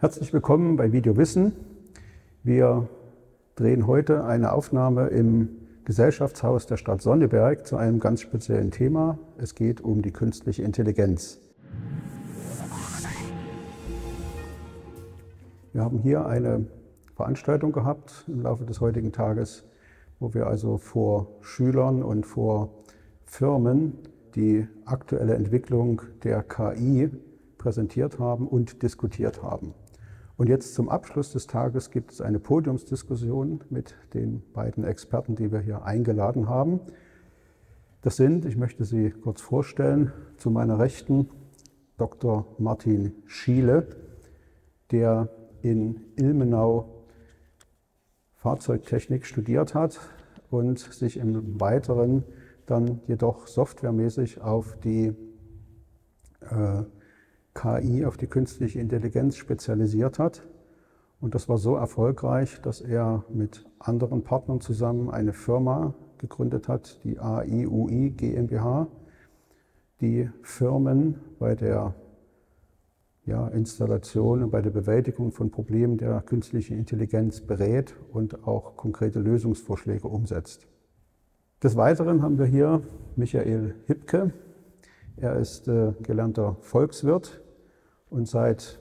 Herzlich willkommen bei Video Wissen. Wir drehen heute eine Aufnahme im Gesellschaftshaus der Stadt Sonneberg zu einem ganz speziellen Thema. Es geht um die künstliche Intelligenz. Wir haben hier eine Veranstaltung gehabt im Laufe des heutigen Tages, wo wir also vor Schülern und vor Firmen die aktuelle Entwicklung der KI präsentiert haben und diskutiert haben. Und jetzt zum Abschluss des Tages gibt es eine Podiumsdiskussion mit den beiden Experten, die wir hier eingeladen haben. Das sind, ich möchte sie kurz vorstellen, zu meiner Rechten Dr. Martin Schiele, der in Ilmenau Fahrzeugtechnik studiert hat und sich im Weiteren dann jedoch softwaremäßig auf die KI, auf die künstliche Intelligenz spezialisiert hat. Und das war so erfolgreich, dass er mit anderen Partnern zusammen eine Firma gegründet hat, die AIUI GmbH, die Firmen bei der Installation und bei der Bewältigung von Problemen der künstlichen Intelligenz berät und auch konkrete Lösungsvorschläge umsetzt. Des Weiteren haben wir hier Michael Hipke. Er ist gelernter Volkswirt und seit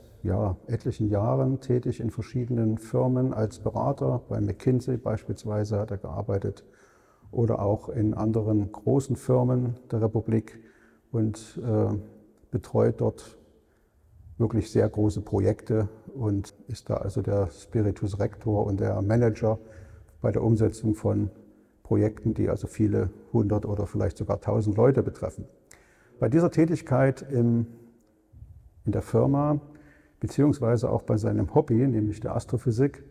etlichen Jahren tätig in verschiedenen Firmen als Berater. Bei McKinsey beispielsweise hat er gearbeitet oder auch in anderen großen Firmen der Republik und betreut dort wirklich sehr große Projekte und ist da also der Spiritus Rector und der Manager bei der Umsetzung von Projekten, die also viele hundert oder vielleicht sogar tausend Leute betreffen. Bei dieser Tätigkeit in der Firma, beziehungsweise auch bei seinem Hobby, nämlich der Astrophysik,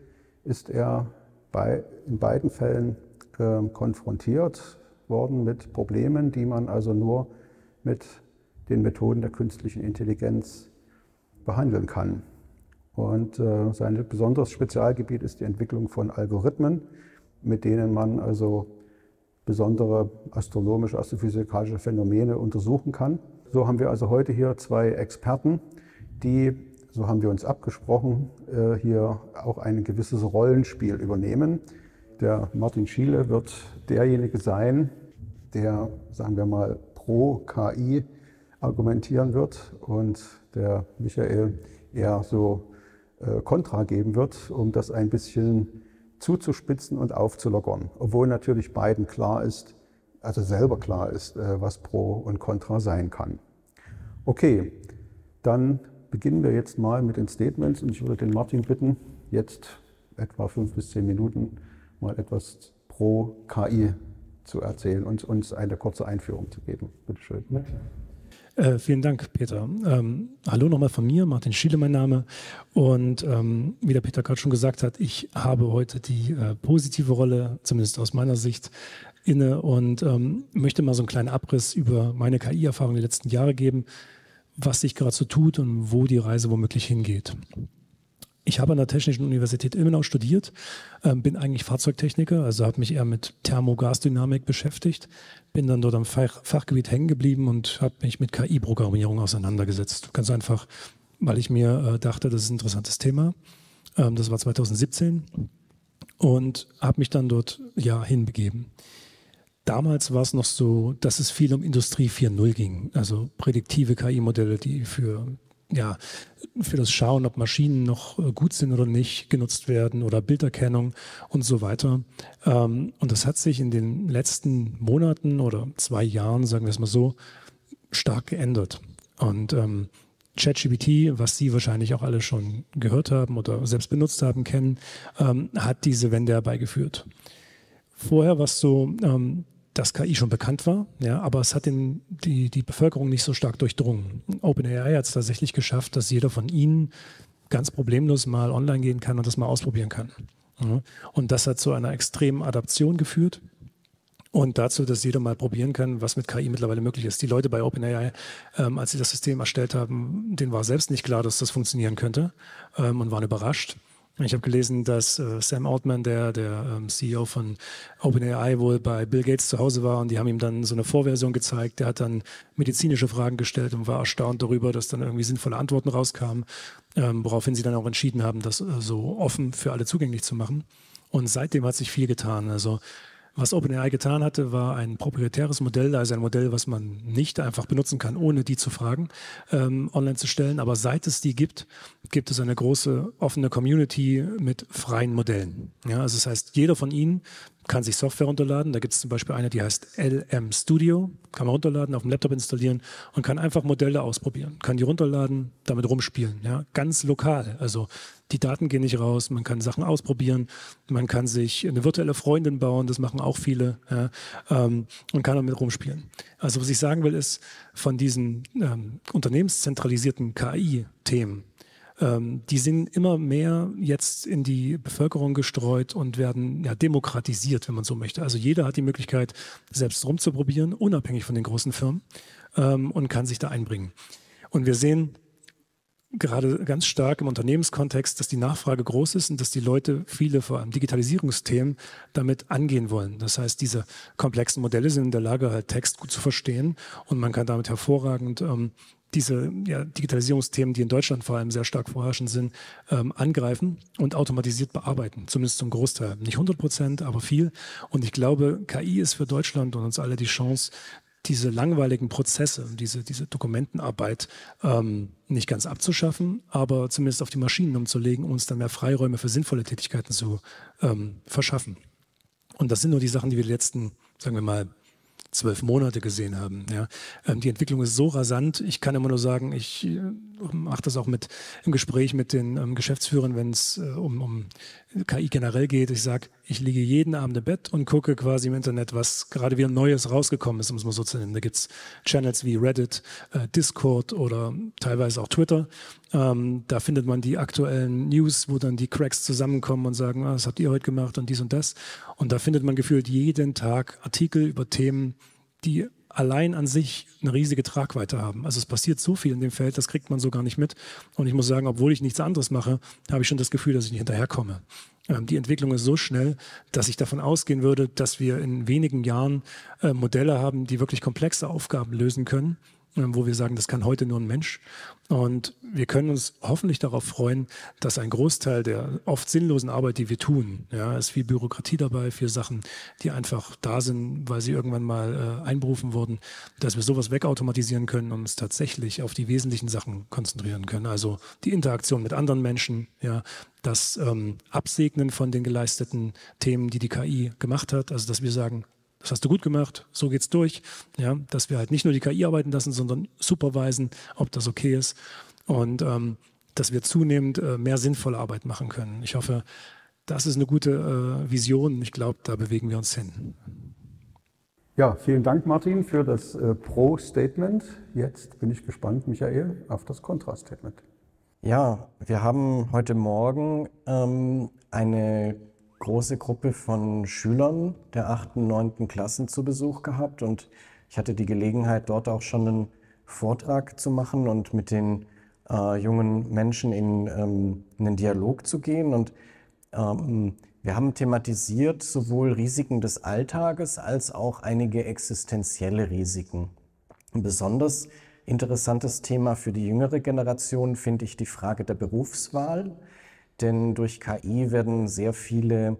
ist er in beiden Fällen konfrontiert worden mit Problemen, die man also nur mit den Methoden der künstlichen Intelligenz behandeln kann. Und sein besonderes Spezialgebiet ist die Entwicklung von Algorithmen, mit denen man also besondere astronomische, astrophysikalische Phänomene untersuchen kann. So haben wir also heute hier zwei Experten, die, so haben wir uns abgesprochen, hier auch ein gewisses Rollenspiel übernehmen. Der Martin Schiele wird derjenige sein, der, sagen wir mal, pro KI argumentieren wird und der Michael eher so Kontra geben wird, um das ein bisschen zuzuspitzen und aufzulockern. Obwohl natürlich beiden klar ist, also selber klar ist, was Pro und Contra sein kann. Okay, dann beginnen wir jetzt mal mit den Statements und ich würde den Martin bitten, jetzt etwa 5 bis 10 Minuten mal etwas pro KI zu erzählen und uns eine kurze Einführung zu geben. Bitte schön. Vielen Dank, Peter. Hallo nochmal von mir, Martin Schiele mein Name. Und wie der Peter gerade schon gesagt hat, ich habe heute die positive Rolle, zumindest aus meiner Sicht, inne und möchte mal so einen kleinen Abriss über meine KI-Erfahrung der letzten Jahre geben, was sich gerade so tut und wo die Reise womöglich hingeht. Ich habe an der Technischen Universität Ilmenau studiert, bin eigentlich Fahrzeugtechniker, also habe mich eher mit Thermogasdynamik beschäftigt, bin dann dort am Fachgebiet hängen geblieben und habe mich mit KI-Programmierung auseinandergesetzt. Ganz einfach, weil ich mir dachte, das ist ein interessantes Thema. Das war 2017 und habe mich dann dort hinbegeben. Damals war es noch so, dass es viel um Industrie 4.0 ging, also prädiktive KI-Modelle, die für das Schauen, ob Maschinen noch gut sind oder nicht, genutzt werden oder Bilderkennung und so weiter. Und das hat sich in den letzten Monaten oder 2 Jahren, sagen wir es mal so, stark geändert. Und ChatGPT, was Sie wahrscheinlich auch alle schon gehört haben oder selbst benutzt haben, kennen, hat diese Wende herbeigeführt. Vorher war es so, dass KI schon bekannt war, aber es hat die Bevölkerung nicht so stark durchdrungen. OpenAI hat es tatsächlich geschafft, dass jeder von Ihnen ganz problemlos mal online gehen kann und das mal ausprobieren kann. Und das hat zu einer extremen Adaption geführt und dazu, dass jeder mal probieren kann, was mit KI mittlerweile möglich ist. Die Leute bei OpenAI, als sie das System erstellt haben, denen war selbst nicht klar, dass das funktionieren könnte und waren überrascht. Ich habe gelesen, dass Sam Altman, der CEO von OpenAI, wohl bei Bill Gates zu Hause war und die haben ihm dann so eine Vorversion gezeigt. Der hat dann medizinische Fragen gestellt und war erstaunt darüber, dass dann irgendwie sinnvolle Antworten rauskamen, woraufhin sie dann auch entschieden haben, das so offen für alle zugänglich zu machen. Und seitdem hat sich viel getan. Also was OpenAI getan hatte, war ein proprietäres Modell, also ein Modell, was man nicht einfach benutzen kann, ohne die zu fragen, online zu stellen. Aber seit es die gibt, gibt es eine große offene Community mit freien Modellen. Ja, also das heißt, jeder von Ihnen kann sich Software runterladen. Da gibt es zum Beispiel eine, die heißt LM Studio, kann man runterladen, auf dem Laptop installieren und kann einfach Modelle ausprobieren. Kann die runterladen, damit rumspielen. Ja, ganz lokal. Also die Daten gehen nicht raus, man kann Sachen ausprobieren, man kann sich eine virtuelle Freundin bauen, das machen auch viele, ja, und kann damit rumspielen. Also was ich sagen will ist, von diesen unternehmenszentralisierten KI-Themen, die sind immer mehr jetzt in die Bevölkerung gestreut und werden ja demokratisiert, wenn man so möchte. Also jeder hat die Möglichkeit, selbst rumzuprobieren, unabhängig von den großen Firmen, und kann sich da einbringen. Und wir sehen gerade ganz stark im Unternehmenskontext, dass die Nachfrage groß ist und dass die Leute viele vor allem Digitalisierungsthemen damit angehen wollen. Das heißt, diese komplexen Modelle sind in der Lage, halt Text gut zu verstehen und man kann damit hervorragend diese Digitalisierungsthemen, die in Deutschland vor allem sehr stark vorherrschend sind, angreifen und automatisiert bearbeiten, zumindest zum Großteil. Nicht 100%, aber viel. Und ich glaube, KI ist für Deutschland und uns alle die Chance, diese langweiligen Prozesse, diese Dokumentenarbeit nicht ganz abzuschaffen, aber zumindest auf die Maschinen umzulegen, um uns dann mehr Freiräume für sinnvolle Tätigkeiten zu verschaffen. Und das sind nur die Sachen, die wir die letzten, sagen wir mal, 12 Monate gesehen haben. Ja. Die Entwicklung ist so rasant. Ich kann immer nur sagen, ich mache das auch im Gespräch mit den Geschäftsführern, wenn es um KI generell geht. Ich sage, ich liege jeden Abend im Bett und gucke quasi im Internet, was gerade wieder Neues rausgekommen ist, um es mal so zu nennen. Da gibt es Channels wie Reddit, Discord oder teilweise auch Twitter. Da findet man die aktuellen News, wo dann die Cracks zusammenkommen und sagen, was habt ihr heute gemacht und dies und das. Und da findet man gefühlt jeden Tag Artikel über Themen, die allein an sich eine riesige Tragweite haben. Also es passiert so viel in dem Feld, das kriegt man so gar nicht mit. Und ich muss sagen, obwohl ich nichts anderes mache, habe ich schon das Gefühl, dass ich nicht hinterherkomme. Die Entwicklung ist so schnell, dass ich davon ausgehen würde, dass wir in wenigen Jahren Modelle haben, die wirklich komplexe Aufgaben lösen können, wo wir sagen, das kann heute nur ein Mensch. Und wir können uns hoffentlich darauf freuen, dass ein Großteil der oft sinnlosen Arbeit, die wir tun, ja, ist viel Bürokratie dabei, für Sachen, die einfach da sind, weil sie irgendwann mal einberufen wurden, dass wir sowas wegautomatisieren können und uns tatsächlich auf die wesentlichen Sachen konzentrieren können. Also die Interaktion mit anderen Menschen, ja, das Absegnen von den geleisteten Themen, die die KI gemacht hat, also dass wir sagen, das hast du gut gemacht, so geht's durch. Ja, dass wir halt nicht nur die KI arbeiten lassen, sondern supervisen, ob das okay ist. Und dass wir zunehmend mehr sinnvolle Arbeit machen können. Ich hoffe, das ist eine gute Vision. Ich glaube, da bewegen wir uns hin. Ja, vielen Dank, Martin, für das Pro-Statement. Jetzt bin ich gespannt, Michael, auf das Kontra-Statement. Ja, wir haben heute Morgen eine große Gruppe von Schülern der 8. und 9. Klassen zu Besuch gehabt und ich hatte die Gelegenheit, dort auch schon einen Vortrag zu machen und mit den jungen Menschen in einen Dialog zu gehen. Und wir haben thematisiert sowohl Risiken des Alltages als auch einige existenzielle Risiken. Ein besonders interessantes Thema für die jüngere Generation finde ich die Frage der Berufswahl. Denn durch KI werden sehr viele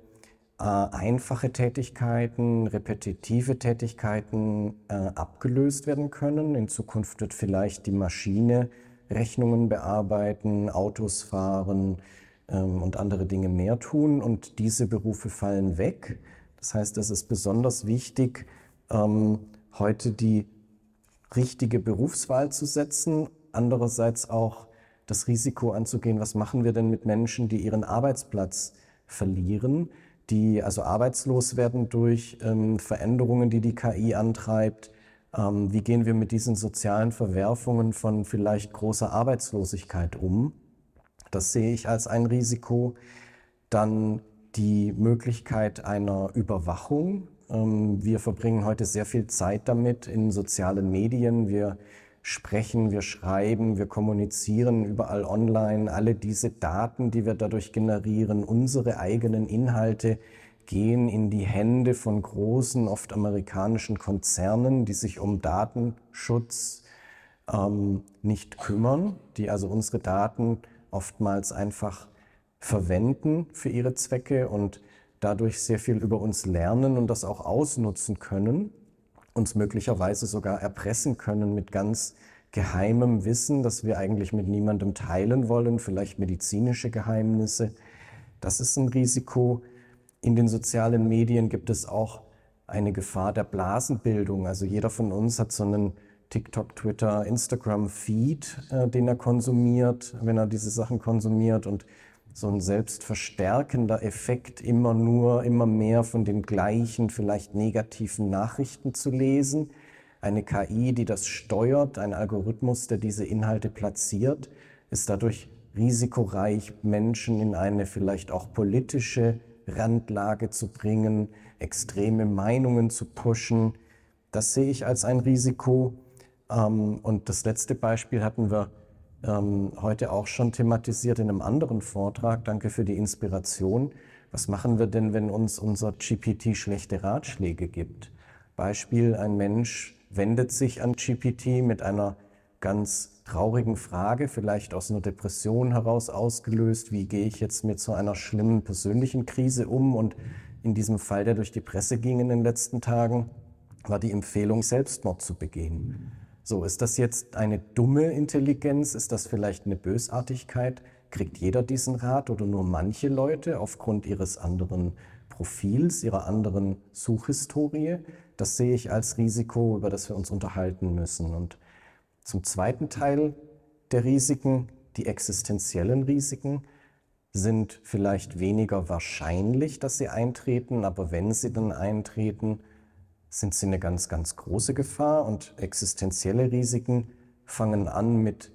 einfache Tätigkeiten, repetitive Tätigkeiten abgelöst werden können. In Zukunft wird vielleicht die Maschine Rechnungen bearbeiten, Autos fahren und andere Dinge mehr tun. Und diese Berufe fallen weg. Das heißt, es ist besonders wichtig, heute die richtige Berufswahl zu setzen. Andererseits auch das Risiko anzugehen, was machen wir denn mit Menschen, die ihren Arbeitsplatz verlieren, die also arbeitslos werden durch Veränderungen, die die KI antreibt. Wie gehen wir mit diesen sozialen Verwerfungen von vielleicht großer Arbeitslosigkeit um? Das sehe ich als ein Risiko. Dann die Möglichkeit einer Überwachung. Wir verbringen heute sehr viel Zeit damit in sozialen Medien. Wir sprechen, wir schreiben, wir kommunizieren überall online. Alle diese Daten, die wir dadurch generieren, unsere eigenen Inhalte, gehen in die Hände von großen, oft amerikanischen Konzernen, die sich um Datenschutz nicht kümmern, die also unsere Daten oftmals einfach verwenden für ihre Zwecke und dadurch sehr viel über uns lernen und das auch ausnutzen können, uns möglicherweise sogar erpressen können mit ganz geheimem Wissen, das wir eigentlich mit niemandem teilen wollen, vielleicht medizinische Geheimnisse. Das ist ein Risiko. In den sozialen Medien gibt es auch eine Gefahr der Blasenbildung. Also jeder von uns hat so einen TikTok, Twitter, Instagram-Feed, den er konsumiert, wenn er diese Sachen konsumiert, und so ein selbstverstärkender Effekt, immer mehr von den gleichen, vielleicht negativen Nachrichten zu lesen. Eine KI, die das steuert, ein Algorithmus, der diese Inhalte platziert, ist dadurch risikoreich, Menschen in eine vielleicht auch politische Randlage zu bringen, extreme Meinungen zu pushen. Das sehe ich als ein Risiko. Und das letzte Beispiel hatten wir heute auch schon thematisiert in einem anderen Vortrag. Danke für die Inspiration. Was machen wir denn, wenn uns unser GPT schlechte Ratschläge gibt? Beispiel, ein Mensch wendet sich an GPT mit einer ganz traurigen Frage, vielleicht aus einer Depression heraus ausgelöst. Wie gehe ich jetzt mit so einer schlimmen persönlichen Krise um? Und in diesem Fall, der durch die Presse ging in den letzten Tagen, war die Empfehlung, Selbstmord zu begehen. So, ist das jetzt eine dumme Intelligenz? Ist das vielleicht eine Bösartigkeit? Kriegt jeder diesen Rat oder nur manche Leute aufgrund ihres anderen Profils, ihrer anderen Suchhistorie? Das sehe ich als Risiko, über das wir uns unterhalten müssen. Und zum zweiten Teil der Risiken, die existenziellen Risiken, sind vielleicht weniger wahrscheinlich, dass sie eintreten, aber wenn sie dann eintreten, sind sie eine ganz, ganz große Gefahr. Und existenzielle Risiken fangen an mit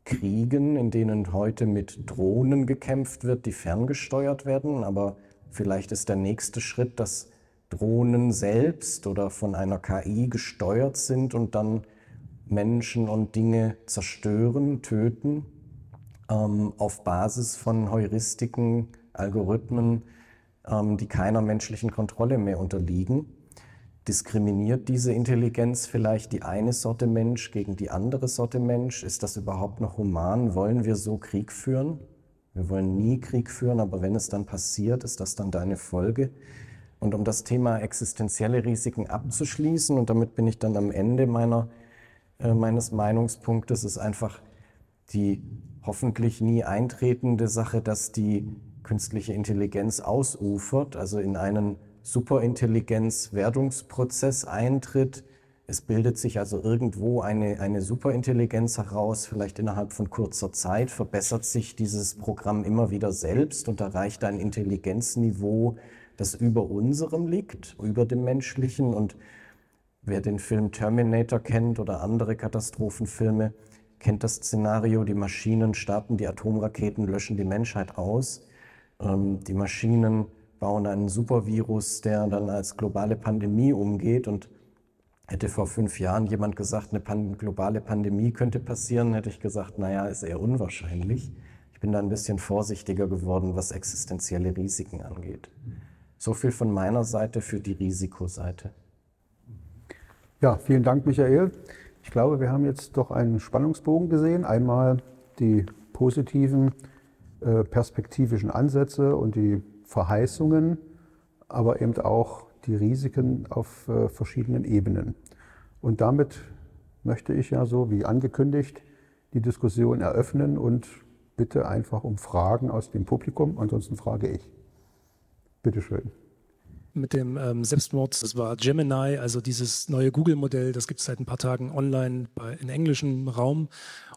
Kriegen, in denen heute mit Drohnen gekämpft wird, die ferngesteuert werden. Aber vielleicht ist der nächste Schritt, dass Drohnen selbst oder von einer KI gesteuert sind und dann Menschen und Dinge zerstören, töten, auf Basis von Heuristiken, Algorithmen, die keiner menschlichen Kontrolle mehr unterliegen. Diskriminiert diese Intelligenz vielleicht die eine Sorte Mensch gegen die andere Sorte Mensch? Ist das überhaupt noch human? Wollen wir so Krieg führen? Wir wollen nie Krieg führen, aber wenn es dann passiert, ist das dann eine Folge? Und um das Thema existenzielle Risiken abzuschließen, und damit bin ich dann am Ende meines Meinungspunktes, ist einfach die hoffentlich nie eintretende Sache, dass die künstliche Intelligenz ausufert, also in einen Superintelligenz-Wertungsprozess eintritt. Es bildet sich also irgendwo eine Superintelligenz heraus, vielleicht innerhalb von kurzer Zeit verbessert sich dieses Programm immer wieder selbst und erreicht ein Intelligenzniveau, das über unserem liegt, über dem menschlichen. Und wer den Film Terminator kennt oder andere Katastrophenfilme, kennt das Szenario, die Maschinen starten die Atomraketen, löschen die Menschheit aus. Die Maschinen bauen einen Supervirus, der dann als globale Pandemie umgeht. Und hätte vor 5 Jahren jemand gesagt, eine globale Pandemie könnte passieren, hätte ich gesagt, naja, ist eher unwahrscheinlich. Ich bin da ein bisschen vorsichtiger geworden, was existenzielle Risiken angeht. So viel von meiner Seite für die Risikoseite. Ja, vielen Dank, Michael. Ich glaube, wir haben jetzt doch einen Spannungsbogen gesehen. Einmal die positiven perspektivischen Ansätze und die Verheißungen, aber eben auch die Risiken auf verschiedenen Ebenen. Und damit möchte ich ja so wie angekündigt die Diskussion eröffnen und bitte einfach um Fragen aus dem Publikum. Ansonsten frage ich. Bitte schön. Mit dem Selbstmord, das war Gemini, also dieses neue Google-Modell, das gibt es seit ein paar Tagen online in englischem Raum.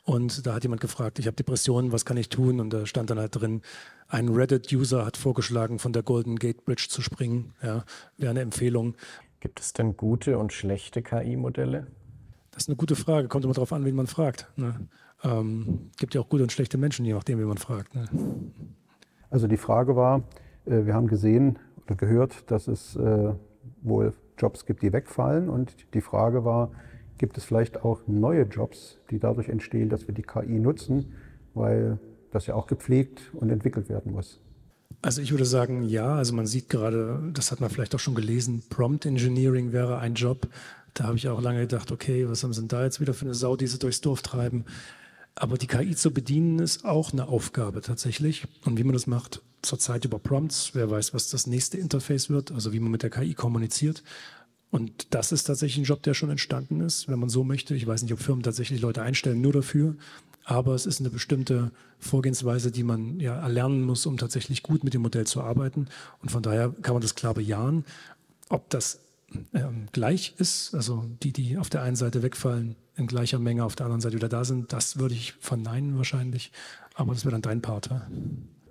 Und da hat jemand gefragt, ich habe Depressionen, was kann ich tun? Und da stand dann halt drin, ein Reddit-User hat vorgeschlagen, von der Golden Gate Bridge zu springen. Ja, wäre eine Empfehlung. Gibt es denn gute und schlechte KI-Modelle? Das ist eine gute Frage, kommt immer darauf an, wen man fragt. Ne? Gibt ja auch gute und schlechte Menschen, je nachdem, wen man fragt. Ne? Also die Frage war, wir haben gesehen oder gehört, dass es wohl Jobs gibt, die wegfallen. Und die Frage war, Gibt es vielleicht auch neue Jobs, die dadurch entstehen, dass wir die KI nutzen, weil das ja auch gepflegt und entwickelt werden muss? Also ich würde sagen, ja. Also man sieht gerade, das hat man vielleicht auch schon gelesen, Prompt Engineering wäre ein Job. Da habe ich auch lange gedacht, okay, was haben sie denn da jetzt wieder für eine Sau, die sie durchs Dorf treiben? Aber die KI zu bedienen ist auch eine Aufgabe tatsächlich. Und wie man das macht, zurzeit über Prompts, wer weiß, was das nächste Interface wird, also wie man mit der KI kommuniziert. Und das ist tatsächlich ein Job, der schon entstanden ist, wenn man so möchte. Ich weiß nicht, ob Firmen tatsächlich Leute einstellen nur dafür, aber es ist eine bestimmte Vorgehensweise, die man ja erlernen muss, um tatsächlich gut mit dem Modell zu arbeiten. Und von daher kann man das klar bejahen. Ob das gleich ist, also die auf der einen Seite wegfallen, in gleicher Menge auf der anderen Seite wieder da sind, das würde ich verneinen wahrscheinlich. Aber das wäre dann dein Part. Ja?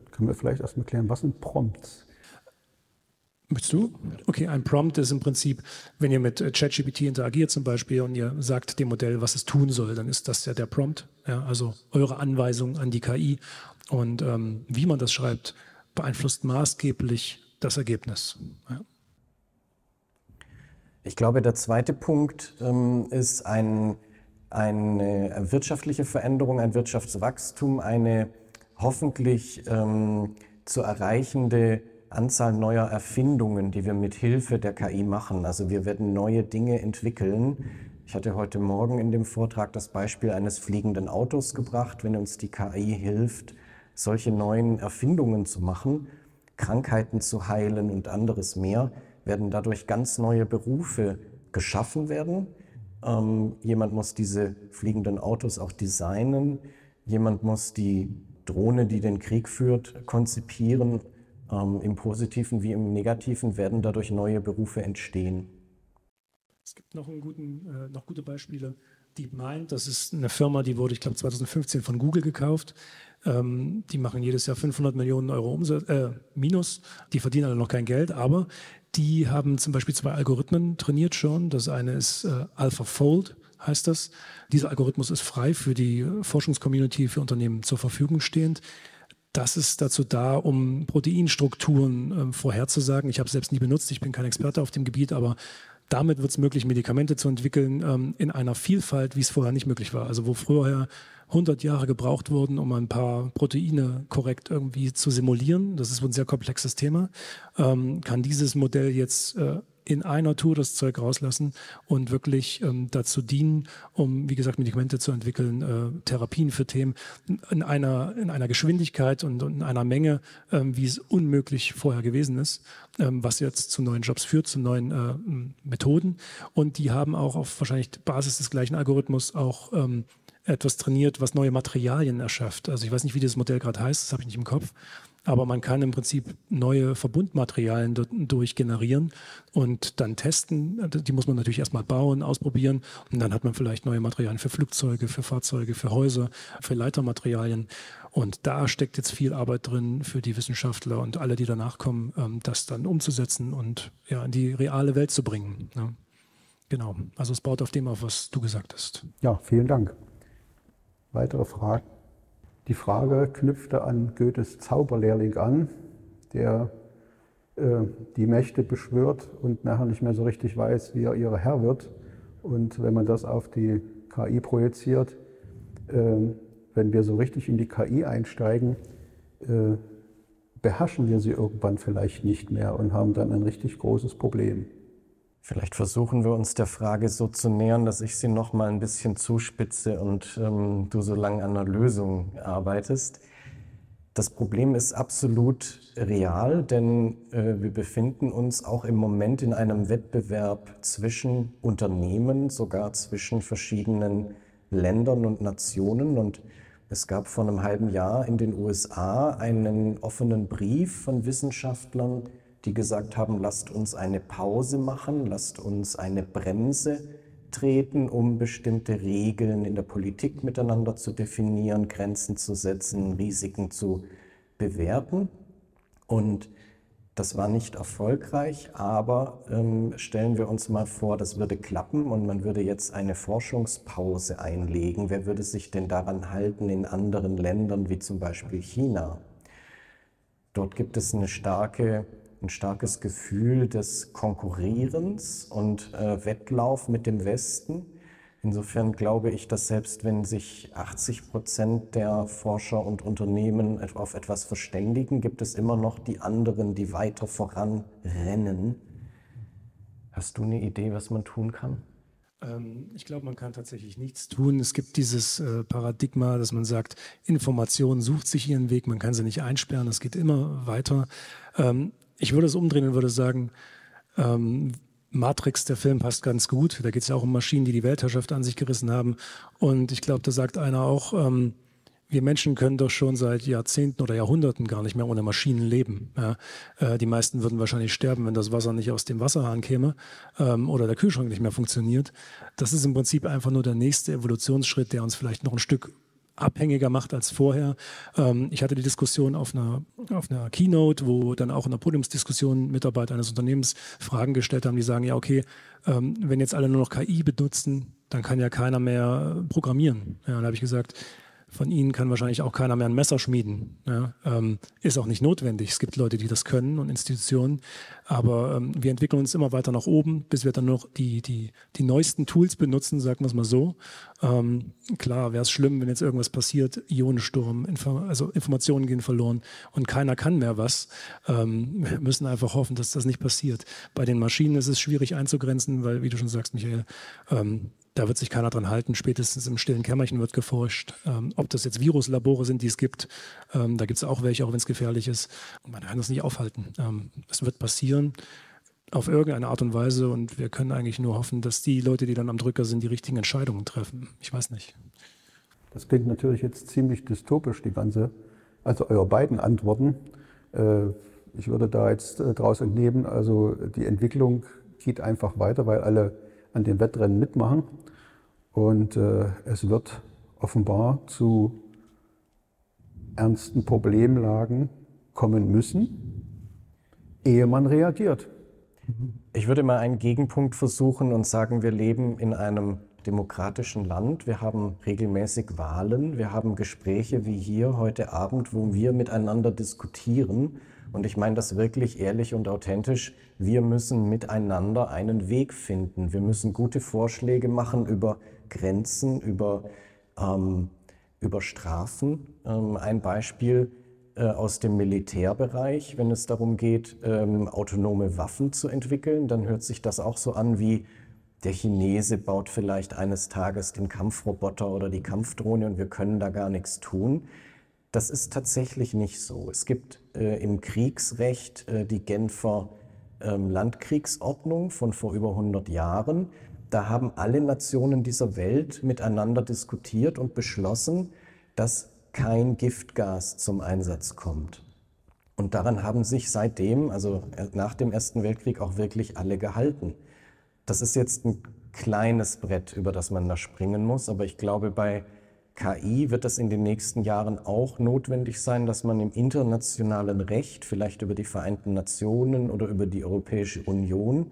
Können wir vielleicht erstmal klären, was sind Prompts? Möchtest du? Okay, ein Prompt ist im Prinzip, wenn ihr mit ChatGPT interagiert zum Beispiel und ihr sagt dem Modell, was es tun soll, dann ist das ja der Prompt, ja, also eure Anweisung an die KI. Und wie man das schreibt, beeinflusst maßgeblich das Ergebnis. Ja. Ich glaube, der zweite Punkt ist eine wirtschaftliche Veränderung, ein Wirtschaftswachstum, eine hoffentlich zu erreichende Anzahl neuer Erfindungen, die wir mit Hilfe der KI machen. Also wir werden neue Dinge entwickeln. Ich hatte heute Morgen in dem Vortrag das Beispiel eines fliegenden Autos gebracht, wenn uns die KI hilft, solche neuen Erfindungen zu machen, Krankheiten zu heilen und anderes mehr, werden dadurch ganz neue Berufe geschaffen werden. Jemand muss diese fliegenden Autos auch designen, jemand muss die Drohne, die den Krieg führt, konzipieren. Im Positiven wie im Negativen werden dadurch neue Berufe entstehen. Es gibt noch gute Beispiele. DeepMind, das ist eine Firma, die wurde, ich glaube, 2015 von Google gekauft. Die machen jedes Jahr 500 Millionen Euro Minus. Die verdienen alle noch kein Geld, aber die haben zum Beispiel 2 Algorithmen trainiert schon. Das eine ist AlphaFold, heißt das. Dieser Algorithmus ist frei für die Forschungscommunity, für Unternehmen zur Verfügung stehend. Das ist dazu da, um Proteinstrukturen vorherzusagen. Ich habe es selbst nie benutzt, ich bin kein Experte auf dem Gebiet, aber damit wird es möglich, Medikamente zu entwickeln in einer Vielfalt, wie es vorher nicht möglich war. Also wo früher 100 Jahre gebraucht wurden, um ein paar Proteine korrekt irgendwie zu simulieren, das ist ein sehr komplexes Thema, kann dieses Modell jetzt in einer Tour das Zeug rauslassen und wirklich dazu dienen, um, wie gesagt, Medikamente zu entwickeln, Therapien für Themen in einer Geschwindigkeit und in einer Menge, wie es unmöglich vorher gewesen ist, was jetzt zu neuen Jobs führt, zu neuen Methoden. Und die haben auch auf wahrscheinlich Basis des gleichen Algorithmus auch etwas trainiert, was neue Materialien erschafft. Also ich weiß nicht, wie dieses Modell gerade heißt, das habe ich nicht im Kopf. Aber man kann im Prinzip neue Verbundmaterialien dadurch generieren und dann testen. Die muss man natürlich erstmal bauen, ausprobieren. Und dann hat man vielleicht neue Materialien für Flugzeuge, für Fahrzeuge, für Häuser, für Leitermaterialien. Und da steckt jetzt viel Arbeit drin für die Wissenschaftler und alle, die danach kommen, das dann umzusetzen und ja, in die reale Welt zu bringen. Ja. Genau. Also es baut auf dem auf, was du gesagt hast. Ja, vielen Dank. Weitere Fragen? Die Frage knüpfte an Goethes Zauberlehrling an, der die Mächte beschwört und nachher nicht mehr so richtig weiß, wie er ihr Herr wird. Und wenn man das auf die KI projiziert, wenn wir so richtig in die KI einsteigen, beherrschen wir sie irgendwann vielleicht nicht mehr und haben dann ein richtig großes Problem. Vielleicht versuchen wir uns der Frage so zu nähern, dass ich sie noch mal ein bisschen zuspitze und du so lange an einer Lösung arbeitest. Das Problem ist absolut real, denn wir befinden uns auch im Moment in einem Wettbewerb zwischen Unternehmen, sogar zwischen verschiedenen Ländern und Nationen. Und es gab vor einem halben Jahr in den USA einen offenen Brief von Wissenschaftlern, die gesagt haben, lasst uns eine Pause machen, lasst uns eine Bremse treten, um bestimmte Regeln in der Politik miteinander zu definieren, Grenzen zu setzen, Risiken zu bewerten. Und das war nicht erfolgreich, aber stellen wir uns mal vor, das würde klappen und man würde jetzt eine Forschungspause einlegen. Wer würde sich denn daran halten in anderen Ländern, wie zum Beispiel China? Dort gibt es ein starkes Gefühl des Konkurrierens und Wettlauf mit dem Westen. Insofern glaube ich, dass selbst wenn sich 80% der Forscher und Unternehmen auf etwas verständigen, gibt es immer noch die anderen, die weiter voranrennen. Hast du eine Idee, was man tun kann? Ich glaube, man kann tatsächlich nichts tun. Es gibt dieses Paradigma, dass man sagt, Information sucht sich ihren Weg, man kann sie nicht einsperren, es geht immer weiter. Ich würde es umdrehen und würde sagen, Matrix, der Film, passt ganz gut. Da geht es ja auch um Maschinen, die die Weltherrschaft an sich gerissen haben. Und ich glaube, da sagt einer auch, wir Menschen können doch schon seit Jahrzehnten oder Jahrhunderten gar nicht mehr ohne Maschinen leben. Ja, die meisten würden wahrscheinlich sterben, wenn das Wasser nicht aus dem Wasserhahn käme oder der Kühlschrank nicht mehr funktioniert. Das ist im Prinzip einfach nur der nächste Evolutionsschritt, der uns vielleicht noch ein Stück abhängiger macht als vorher. Ich hatte die Diskussion auf einer Keynote, wo dann auch in der Podiumsdiskussion Mitarbeiter eines Unternehmens Fragen gestellt haben, die sagen, ja okay, wenn jetzt alle nur noch KI benutzen, dann kann ja keiner mehr programmieren. Ja, dann habe ich gesagt, von Ihnen kann wahrscheinlich auch keiner mehr ein Messer schmieden. Ja, ist auch nicht notwendig. Es gibt Leute, die das können und Institutionen. Aber wir entwickeln uns immer weiter nach oben, bis wir dann noch die neuesten Tools benutzen, sagen wir es mal so. Klar, wäre es schlimm, wenn jetzt irgendwas passiert, Ionensturm, also Informationen gehen verloren und keiner kann mehr was. Wir müssen einfach hoffen, dass das nicht passiert. Bei den Maschinen ist es schwierig einzugrenzen, weil, wie du schon sagst, Michael, da wird sich keiner dran halten. Spätestens im stillen Kämmerchen wird geforscht. Ob das jetzt Viruslabore sind, die es gibt, da gibt es auch welche, auch wenn es gefährlich ist. Man kann das nicht aufhalten. Es wird passieren auf irgendeine Art und Weise und wir können eigentlich nur hoffen, dass die Leute, die dann am Drücker sind, die richtigen Entscheidungen treffen. Ich weiß nicht. Das klingt natürlich jetzt ziemlich dystopisch, also eure beiden Antworten. Ich würde da jetzt daraus entnehmen, also die Entwicklung geht einfach weiter, weil alle an den Wettrennen mitmachen und es wird offenbar zu ernsten Problemlagen kommen müssen, ehe man reagiert. Ich würde mal einen Gegenpunkt versuchen und sagen, wir leben in einem demokratischen Land. Wir haben regelmäßig Wahlen, wir haben Gespräche wie hier heute Abend, wo wir miteinander diskutieren. Und ich meine das wirklich ehrlich und authentisch. Wir müssen miteinander einen Weg finden. Wir müssen gute Vorschläge machen über Grenzen, über Strafen. Ein Beispiel aus dem Militärbereich, wenn es darum geht, autonome Waffen zu entwickeln, dann hört sich das auch so an wie, der Chinese baut vielleicht eines Tages den Kampfroboter oder die Kampfdrohne und wir können da gar nichts tun. Das ist tatsächlich nicht so. Es gibt im Kriegsrecht die Genfer Landkriegsordnung von vor über 100 Jahren. Da haben alle Nationen dieser Welt miteinander diskutiert und beschlossen, dass kein Giftgas zum Einsatz kommt. Und daran haben sich seitdem, also nach dem Ersten Weltkrieg, auch wirklich alle gehalten. Das ist jetzt ein kleines Brett, über das man da springen muss, aber ich glaube, bei KI wird es in den nächsten Jahren auch notwendig sein, dass man im internationalen Recht, vielleicht über die Vereinten Nationen oder über die Europäische Union,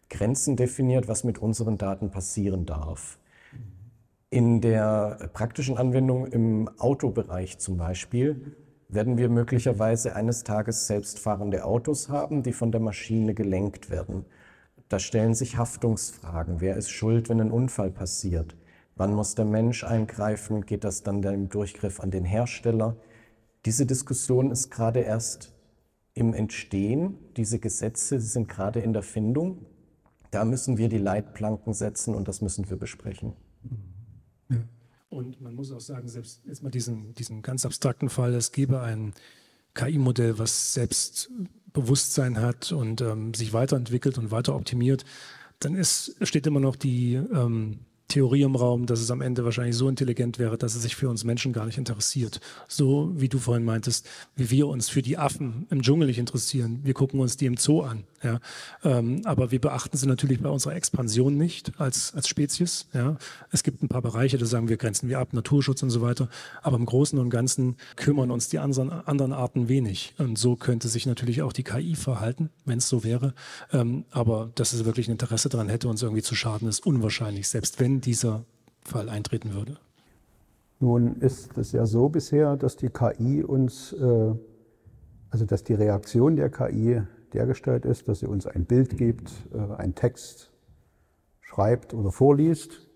Grenzen definiert, was mit unseren Daten passieren darf. In der praktischen Anwendung im Autobereich zum Beispiel werden wir möglicherweise eines Tages selbstfahrende Autos haben, die von der Maschine gelenkt werden. Da stellen sich Haftungsfragen. Wer ist schuld, wenn ein Unfall passiert? Wann muss der Mensch eingreifen? Geht das dann im Durchgriff an den Hersteller? Diese Diskussion ist gerade erst im Entstehen. Diese Gesetze sind gerade in der Findung. Da müssen wir die Leitplanken setzen und das müssen wir besprechen. Ja. Und man muss auch sagen, selbst jetzt mal diesen ganz abstrakten Fall, es gäbe ein KI-Modell, was Selbstbewusstsein hat und sich weiterentwickelt und weiter optimiert, dann steht immer noch die Theorie im Raum, dass es am Ende wahrscheinlich so intelligent wäre, dass es sich für uns Menschen gar nicht interessiert. So wie du vorhin meintest, wie wir uns für die Affen im Dschungel nicht interessieren. Wir gucken uns die im Zoo an. Ja? Aber wir beachten sie natürlich bei unserer Expansion nicht als Spezies. Ja? Es gibt ein paar Bereiche, da sagen wir, grenzen wir ab, Naturschutz und so weiter. Aber im Großen und Ganzen kümmern uns die anderen Arten wenig. Und so könnte sich natürlich auch die KI verhalten, wenn es so wäre. Aber dass es wirklich ein Interesse daran hätte, uns irgendwie zu schaden, ist unwahrscheinlich, selbst wenn dieser Fall eintreten würde. Nun ist es ja so bisher, dass die KI uns, also dass die Reaktion der KI dergestalt ist, dass sie uns ein Bild gibt, einen Text schreibt oder vorliest